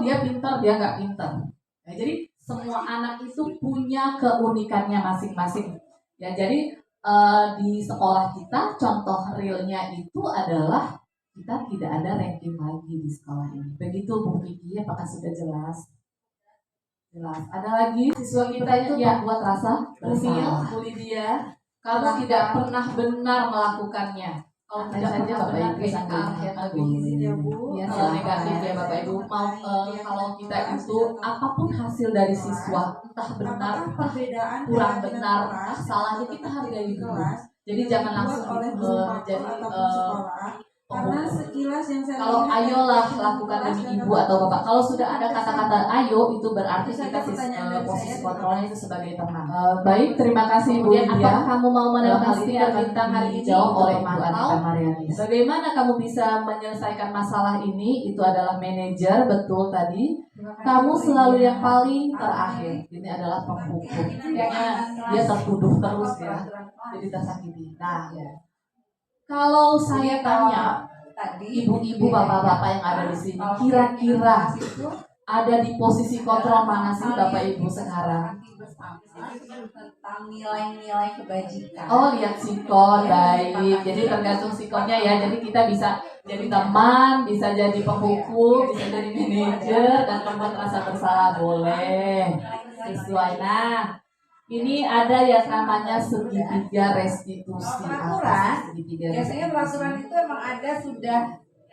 dia pintar, dia nggak pintar. Nah, jadi semua anak itu punya keunikannya masing-masing. Ya, jadi di sekolah kita contoh realnya itu adalah kita tidak ada ranking lagi di sekolah ini. Begitu Bu Kiki, apakah sudah jelas? Jelas. Ada lagi siswa kita itu membuat rasa bersalah. Bu Lydia, kamu tidak pernah benar melakukannya. Kalau tidak saja Bapak Ibu sambil ya, kalau negatif ya Bapak Ibu mau kalau kita itu apapun hasil dari siswa entah benar perbedaan kurang benar salahnya kita hargai dulu. Jadi jangan langsung jadi karena sekilas yang saya kalau lihat ayolah lakukan demi ibu atau bapak. Kalau sudah ada kata-kata ayo itu berarti kita posisi kontrolnya itu sebagai teman. Baik, terima kasih Bu Kemudian Lydia. apakah kamu mau menambah Hal ini speaker akan bintang hari ini dijawab oleh untuk Ibu atau Anita Marianis. Bagaimana kamu bisa menyelesaikan masalah ini? Itu adalah manajer, betul tadi. Kamu selalu yang paling terakhir. Ini adalah penghukum. Kayaknya dia tertuduh terus ya. Jadi tersakiti. Nah, kalau saya tanya tadi ibu-ibu, bapak-bapak yang ada di sini, kira-kira ada di posisi kontrol mana sih Bapak Ibu sekarang? tentang nilai-nilai kebajikan. Oh, lihat sikon, baik. Jadi tergantung sikonnya ya. Jadi kita bisa jadi teman, bisa jadi penghukum, bisa jadi manajer, dan membuat rasa bersalah boleh. Sesuai. Nah, ini ada yang namanya segitiga restitusi. Peraturan, Segitiga biasanya peraturan itu emang ada sudah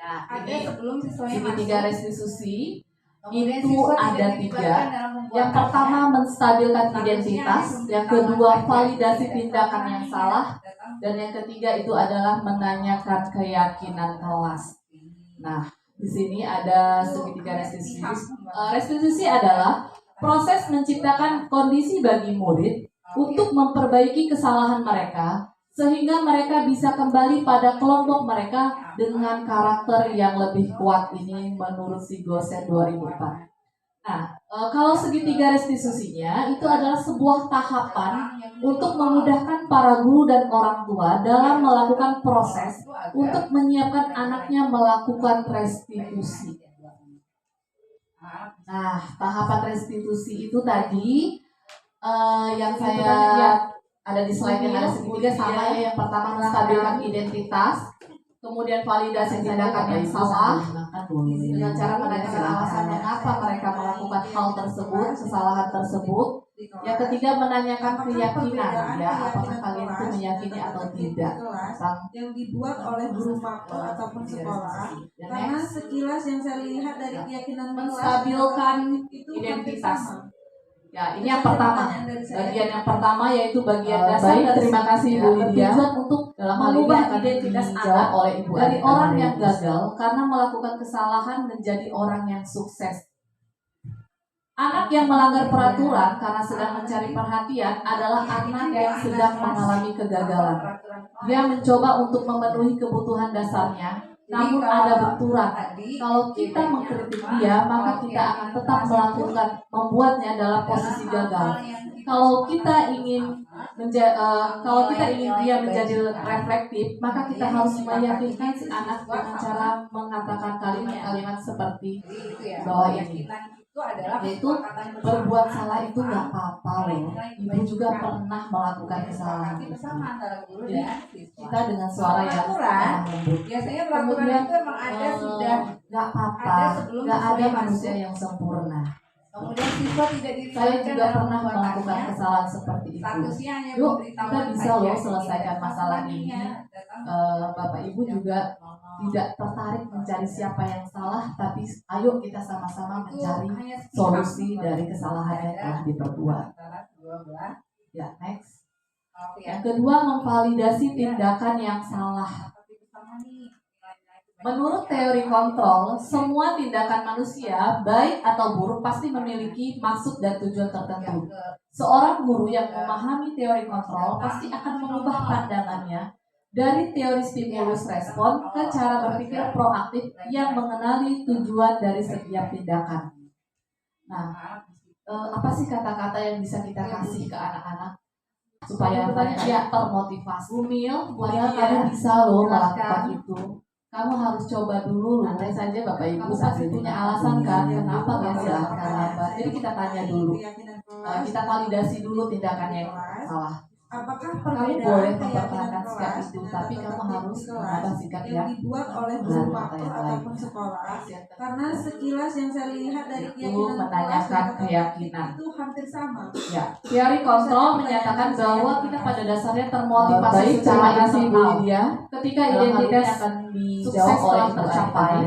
Ya, ada ini sebelum siswanya segitiga masuk. restitusi. Kemudian Itu siswa ada tidak tiga. dilibatkan dalam pembuatannya. Yang pertama menstabilkan identitas, yang kedua validasi tindakan yang salah, dan yang ketiga itu adalah menanyakan keyakinan kelas. Nah, di sini ada segitiga restitusi. Restitusi adalah proses menciptakan kondisi bagi murid untuk memperbaiki kesalahan mereka sehingga mereka bisa kembali pada kelompok mereka dengan karakter yang lebih kuat. Ini menurut Sigosen 2004. Nah, kalau segitiga restitusinya itu adalah sebuah tahapan untuk memudahkan para guru dan orang tua dalam melakukan proses untuk menyiapkan anaknya melakukan restitusi. Nah, tahapan restitusi itu tadi yang saya ada di slide yang ada segitiga sama ya. Yang pertama menstabilkan identitas, kemudian validasi tindakan yang salah dengan cara menanyakan alasan mengapa mereka melakukan hal tersebut, kesalahan tersebut. Yang ketiga menanyakan keyakinan, ya apakah kalian itu meyakini atau tidak tentang yang dibuat oleh guru makro ataupun sekolah. Karena sekilas yang saya lihat dari keyakinan menstabilkan itu identitas. Ya, ini yang pertama. Bagian yang pertama yaitu bagian dasar. baik, terima kasih, Bu Lydia. Bertujuan untuk dalam hal ini akan identitas dijawab anak oleh Ibu dari Anita orang Marianis. yang gagal karena melakukan kesalahan menjadi orang yang sukses. Anak yang melanggar peraturan karena sedang mencari perhatian adalah anak yang sedang mengalami kegagalan. Dia mencoba untuk memenuhi kebutuhan dasarnya, namun ada benturan. Kalau kita mengkritik dia, maka kita akan tetap melakukan membuatnya dalam posisi gagal. Kalau kita ingin dia menjadi reflektif, maka kita harus meyakinkan si anak dengan cara mengatakan kalimat-kalimat seperti bawah ini. Yaitu berbuat salah itu nggak apa-apa loh. Ibu juga pernah melakukan kesalahan. Jadi kita dengan suara yang lembut. Biasanya peraturan itu emang ada sudah Nggak apa-apa. Nggak ada manusia yang sempurna. kemudian siswa tidak Saya dilibatkan juga dalam pernah melakukan pembuatannya. kesalahan seperti itu. Statusnya hanya Yuk, pemberitahuan kita bisa saja. loh selesaikan masalah ini. Bapak Ibu juga tidak tertarik mencari siapa yang salah, tapi ayo kita sama-sama mencari solusi dari kesalahan yang telah diperbuat. Ya, next. Yang kedua, memvalidasi tindakan yang salah. Menurut teori kontrol, semua tindakan manusia, baik atau buruk, pasti memiliki maksud dan tujuan tertentu. Seorang guru yang memahami teori kontrol pasti akan mengubah pandangannya dari teori stimulus respon ke cara berpikir proaktif yang mengenali tujuan dari setiap tindakan. Nah, apa sih kata-kata yang bisa kita kasih ke anak-anak supaya mereka termotivasi? Padahal kamu bisa loh melakukan itu. kamu harus coba dulu. Nanti saja Bapak Ibu pasti punya alasan kan kenapa nggak silahkan lambat. Jadi kita tanya dulu, kita validasi dulu tindakannya yang salah. Apakah Kamu perbedaan boleh keyakinan mempertahankan sikap kelas itu, dan tapi tata kamu tertib harus di mengubah kelas sikap yang yang dibuat oleh benar guru atau faktor yang ataupun lain. sekolah? Karena sekilas yang saya lihat dari Itu keyakinan kelas dan menanyakan tata tertib keyakinan. itu hampir sama. Ya, teori kontrol menyatakan bahwa kita pada dasarnya termotivasi secara internal. Ketika identitas akan dijawab oleh tercapai,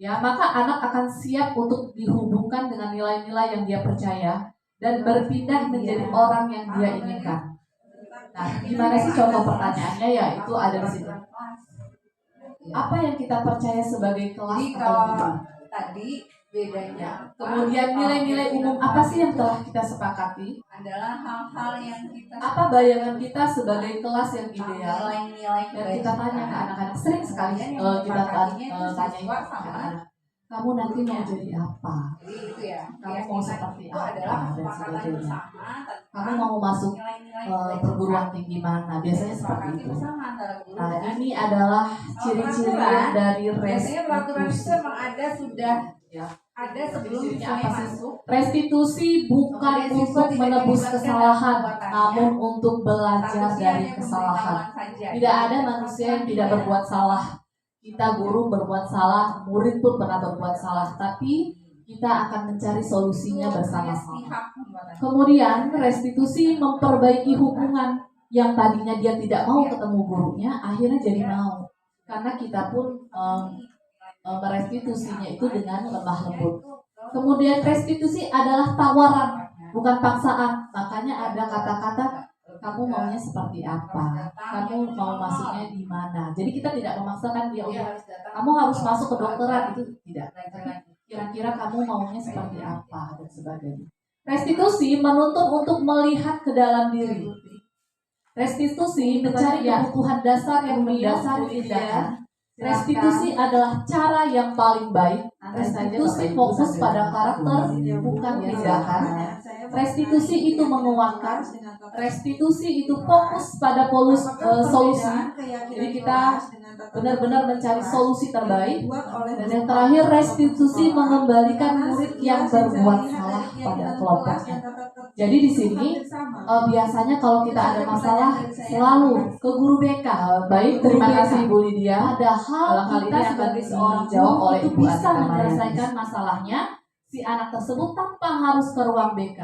ya maka anak akan siap untuk dihubungkan dengan nilai-nilai yang dia percaya dan berpindah menjadi orang yang dia inginkan. Nah, gimana sih contoh pertanyaannya? Ya, itu ada di sini. Apa yang kita percaya sebagai kelas Jadi atau kalau guru? tadi bedanya Kemudian nilai-nilai umum apa sih yang telah kita sepakati? adalah hal-hal yang kita Apa bayangan kita sebagai kelas yang ideal? nilai-nilai Dan kita tanya ke anak-anak, sering sekali kita tanya ke anak-anak, kamu nanti mau jadi apa? Jadi itu ya. Kamu mau seperti itu apa? adalah Dan kesepakatan sebagainya. bersama Kamu mau masuk nilai-nilai perguruan tinggi mana? Biasanya seperti disepakati itu. bersama antara guru Nah, dan ini adalah ciri-ciri dari biasanya peraturan itu restitusi. memang ada sudah Ya. ada sebelum Ciri-cirinya siswanya apa sih? masuk. Restitusi bukan Kemudian siswa untuk tidak menebus dilibatkan kesalahan, dalam perbuatannya. namun untuk belajar Statusnya dari hanya kesalahan. pemberitahuan saja. Tidak ada manusia yang tidak berbuat salah. Kita guru berbuat salah, murid pun pernah berbuat salah, tapi kita akan mencari solusinya bersama-sama. Pihak pembuatan. Kemudian restitusi memperbaiki hubungan yang tadinya dia tidak mau ketemu gurunya, akhirnya jadi mau. Karena kita pun merestitusinya itu dengan lemah lembut. Kemudian restitusi adalah tawaran, bukan paksaan. Makanya ada kata-kata kamu maunya seperti apa, kamu mau masuknya di mana. Jadi kita tidak memaksakan dia untuk kamu harus masuk ke dokteran, itu tidak. Kira-kira kamu maunya seperti apa dan sebagainya. Restitusi menuntut untuk melihat ke dalam diri. Restitusi mencari kebutuhan dasar yang mendasari tindakan. Restitusi adalah cara yang paling baik. Restitusi fokus pada karakter, bukan tindakan. Restitusi itu menguatkan. Restitusi itu fokus pada solusi. Jadi kita benar-benar mencari solusi terbaik. Dan yang terakhir, restitusi mengembalikan murid yang berbuat salah pada kelompoknya. Jadi di sini biasanya kalau kita ada masalah selalu ke guru BK. Baik, terima kasih Bu Lydia. Padahal kita sebagai seorang guru itu bisa menyelesaikan masalahnya si anak tersebut tanpa harus ke ruang BK.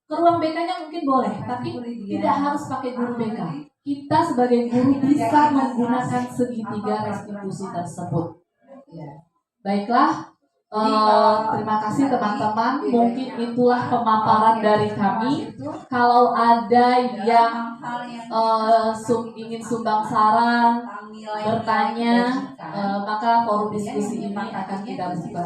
Ke ruang BK-nya mungkin boleh, tapi tidak harus pakai guru BK. Kita sebagai guru bisa menggunakan segitiga restitusi tersebut. Baiklah, terima kasih teman-teman. Mungkin itulah pemaparan dari kami. Kalau ada yang ingin sumbang saran, bertanya, maka forum diskusi ini akan kita buka.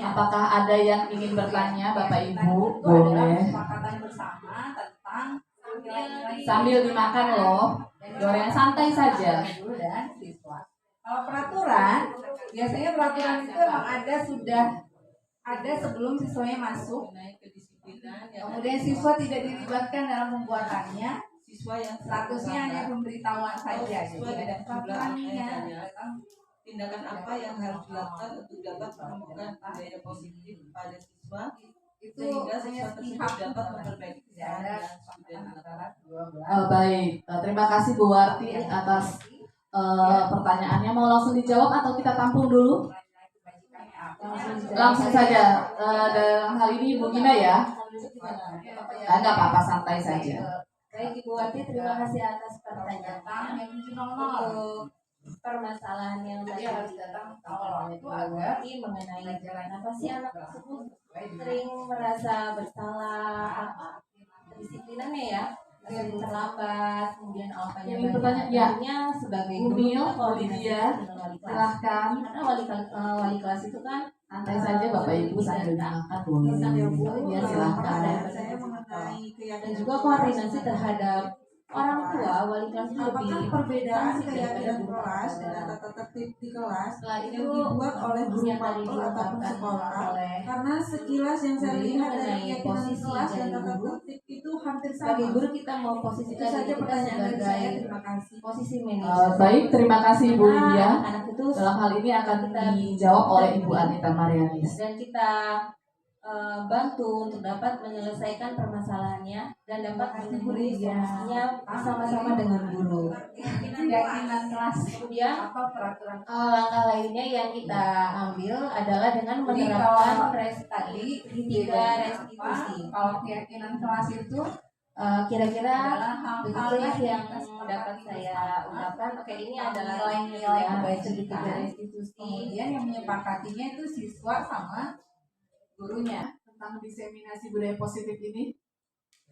Apakah ada yang ingin bertanya, Bapak Ibu? Boleh. Kesepakatan bersama tentang Sambil dimakan loh. Goreng santai saja. guru dan siswa. Kalau peraturan, biasanya peraturan itu memang ada sebelum siswanya masuk. Kemudian siswa tidak dilibatkan dalam pembuatannya. Siswa yang Statusnya hanya pemberitahuan saja. Jadi Siswa ada dengan jumlah peraturannya. angkanya. Tindakan apa yang harus dilakukan untuk dapat menumbuhkan budaya positif pada siswa Itu sehingga hanya siswa tersebut pihak dapat memperbaiki tidak ada kesalahan dan antara dua belah. Baik, terima kasih Bu Warti atas pertanyaannya. Mau langsung dijawab atau kita tampung dulu? Langsung saja. Dalam hal ini Bu Gina ya. Enggak apa-apa, santai saja. Baik Ibu Wati, terima kasih atas pertanyaan. Yang Untuk permasalahan yang tadi harus datang awal itu Ibu agar Wati mengenai kenapa sih anak tersebut sering merasa bersalah, kedisiplinannya ya, sering terlambat, kemudian alasannya Yang ingin bertanya, ya. Tentunya sebagai Bu guru Mil, kita Bu koordinasi Lydia, dengan wali kelas. silahkan. Karena wali kelas itu kan Santai saja Bapak Ibu sambil dimakan boleh. Ya silahkan. Saya mengenai dan keyakinan juga koordinasi terhadap orang tua, wali kelas itu lebih apakah perbedaan sensitif daripada keyakinan guru kelas kelas. dan tata tertib di kelas Setelah yang itu dibuat oleh guru yang tadi faktor ataupun diungkapkan sekolah? oleh Karena sekilas yang saya Guru lihat dari mengenai keyakinan posisi kelas dan dari tata guru tertib itu hampir Sebagai sama. guru kita mau posisikan Itu saja diri kita pertanyaan dari sebagai saya. Terima kasih. posisi manajer. Baik, terima kasih Bu Karena Lydia. anak itu Dalam hal ini akan kita dijawab oleh Ibu Anita Marianis. dan kita bantu untuk dapat menyelesaikan permasalahannya dan dapat memberi solusinya bersama-sama dengan guru. Keyakinan kelas Kemudian atau peraturan. langkah lainnya yang kita ambil adalah dengan Jadi menerapkan kalau tadi tiga restitusi. kalau keyakinan kelas itu Kira-kira adalah hal-hal begitulah yang kita sepakati dapat saya bersama. ungkapkan. Oke, ini adalah Nilai-nilai ya, kebaikan. segitiga restitusi. Kemudian yang menyepakatinya itu siswa sama gurunya. Tentang diseminasi budaya positif ini.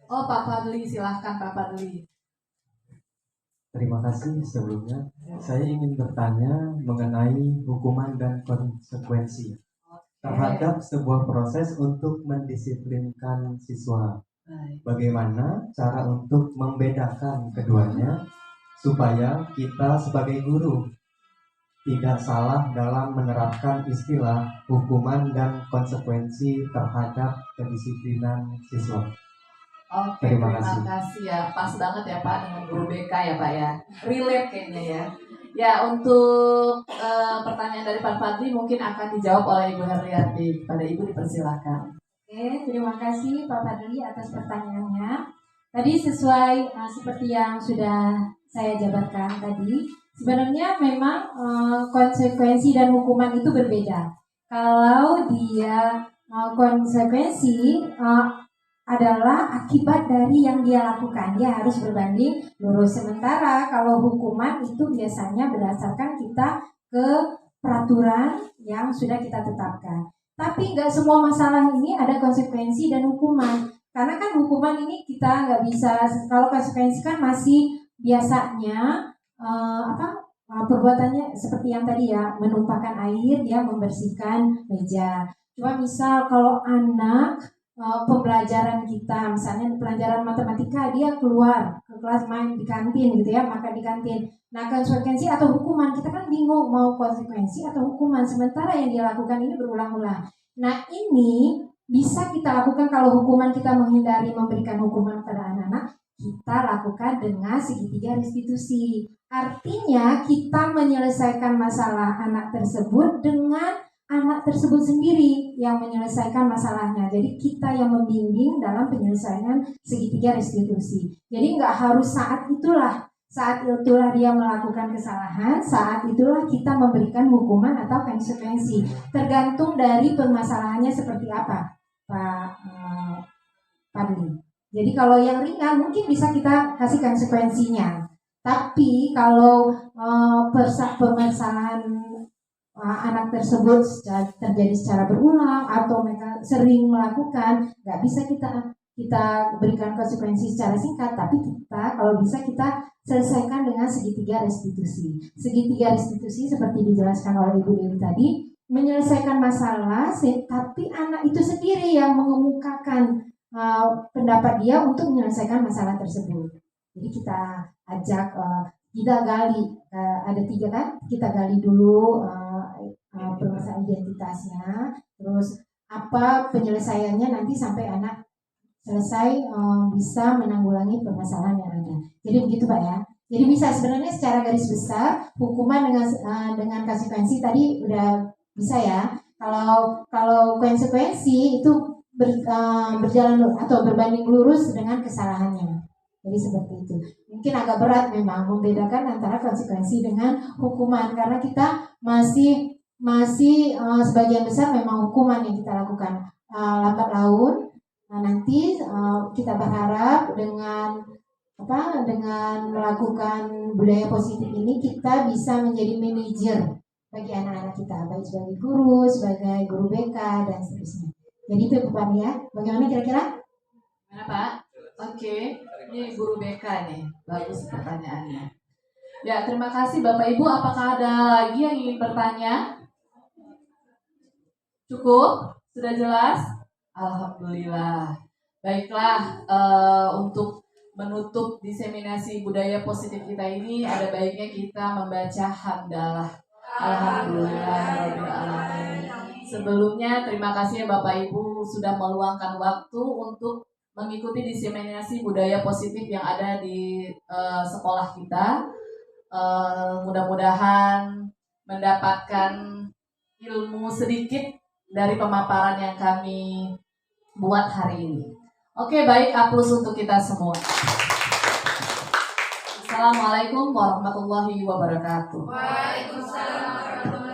Oh, Pak Fadli, silahkan Pak Fadli. Terima kasih sebelumnya. Saya ingin bertanya mengenai hukuman dan konsekuensi terhadap sebuah proses untuk mendisiplinkan siswa. Baik. Bagaimana cara untuk membedakan keduanya supaya kita sebagai guru tidak salah dalam menerapkan istilah hukuman dan konsekuensi terhadap kedisiplinan siswa. Oke, Terima terima kasih. kasih ya. Pas banget ya Pak dengan guru BK ya Pak ya. Relate kayaknya ya. Ya, untuk pertanyaan dari Pak Fadli mungkin akan dijawab oleh Ibu Herliati. Pada Ibu dipersilahkan. Oke, terima kasih Pak Fadli atas pertanyaannya. Tadi sesuai seperti yang sudah saya jabarkan tadi, sebenarnya memang konsekuensi dan hukuman itu berbeda. Kalau dia konsekuensi adalah akibat dari yang dia lakukan, dia harus berbanding lurus. Sementara kalau hukuman itu biasanya berdasarkan kita ke peraturan yang sudah kita tetapkan. Tapi nggak semua masalah ini ada konsekuensi dan hukuman. Karena kan hukuman ini kita nggak bisa, kalau konsekuensi kan masih biasanya perbuatannya seperti yang tadi ya, menumpahkan air, dia membersihkan meja. Cuma misal kalau anak pembelajaran kita, misalnya pelajaran matematika, dia keluar ke kelas main di kantin gitu ya, makan di kantin. Nah, konsekuensi atau hukuman, kita kan bingung mau konsekuensi atau hukuman, sementara yang dia lakukan ini berulang-ulang. Nah, ini bisa kita lakukan kalau hukuman kita menghindari memberikan hukuman pada anak-anak, kita lakukan dengan segitiga restitusi. Artinya kita menyelesaikan masalah anak tersebut dengan anak tersebut sendiri yang menyelesaikan masalahnya. Jadi kita yang membimbing dalam penyelesaian segitiga restitusi. Jadi nggak harus saat itulah dia melakukan kesalahan, saat itulah kita memberikan hukuman atau konsekuensi. Tergantung dari permasalahannya seperti apa, Pak Fadli. Jadi kalau yang ringan mungkin bisa kita kasih konsekuensinya. Tapi kalau permasalahan anak tersebut terjadi secara berulang atau mereka sering melakukan, nggak bisa kita berikan konsekuensi secara singkat, tapi kita kalau bisa kita selesaikan dengan segitiga restitusi. Segitiga restitusi seperti dijelaskan oleh Ibu Dewi tadi, menyelesaikan masalah, tapi anak itu sendiri yang mengemukakan pendapat dia untuk menyelesaikan masalah tersebut. Jadi kita ajak, kita gali, ada 3 kan, kita gali dulu permasalahan identitasnya, terus apa penyelesaiannya nanti sampai anak selesai bisa menanggulangi permasalahan yang ada. Jadi begitu Pak ya. Jadi bisa sebenarnya secara garis besar hukuman dengan konsekuensi tadi udah bisa ya. Kalau konsekuensi itu berjalan atau berbanding lurus dengan kesalahannya. Jadi seperti itu. Mungkin agak berat memang membedakan antara konsekuensi dengan hukuman karena kita masih sebagian besar memang hukuman yang kita lakukan lambat laun. Nah, nanti kita berharap dengan melakukan budaya positif ini kita bisa menjadi manajer bagi anak-anak kita, baik sebagai guru BK dan seterusnya. Jadi itu Pak ya. Bagaimana kira-kira? Mana Pak? Oke, ini guru BK nih, bagus pertanyaannya. Ya, terima kasih Bapak Ibu. Apakah ada lagi yang ingin bertanya? Cukup? Sudah jelas? Alhamdulillah. Baiklah, untuk menutup diseminasi budaya positif kita ini, ada baiknya kita membaca hamdalah. Alhamdulillahirrahmanirrahim. Sebelumnya terima kasih ya Bapak Ibu sudah meluangkan waktu untuk mengikuti diseminasi budaya positif yang ada di sekolah kita. Mudah-mudahan mendapatkan ilmu sedikit dari pemaparan yang kami buat hari ini. Oke, baik, aplaus untuk kita semua. Assalamualaikum warahmatullahi wabarakatuh. Waalaikumsalam warahmatullahi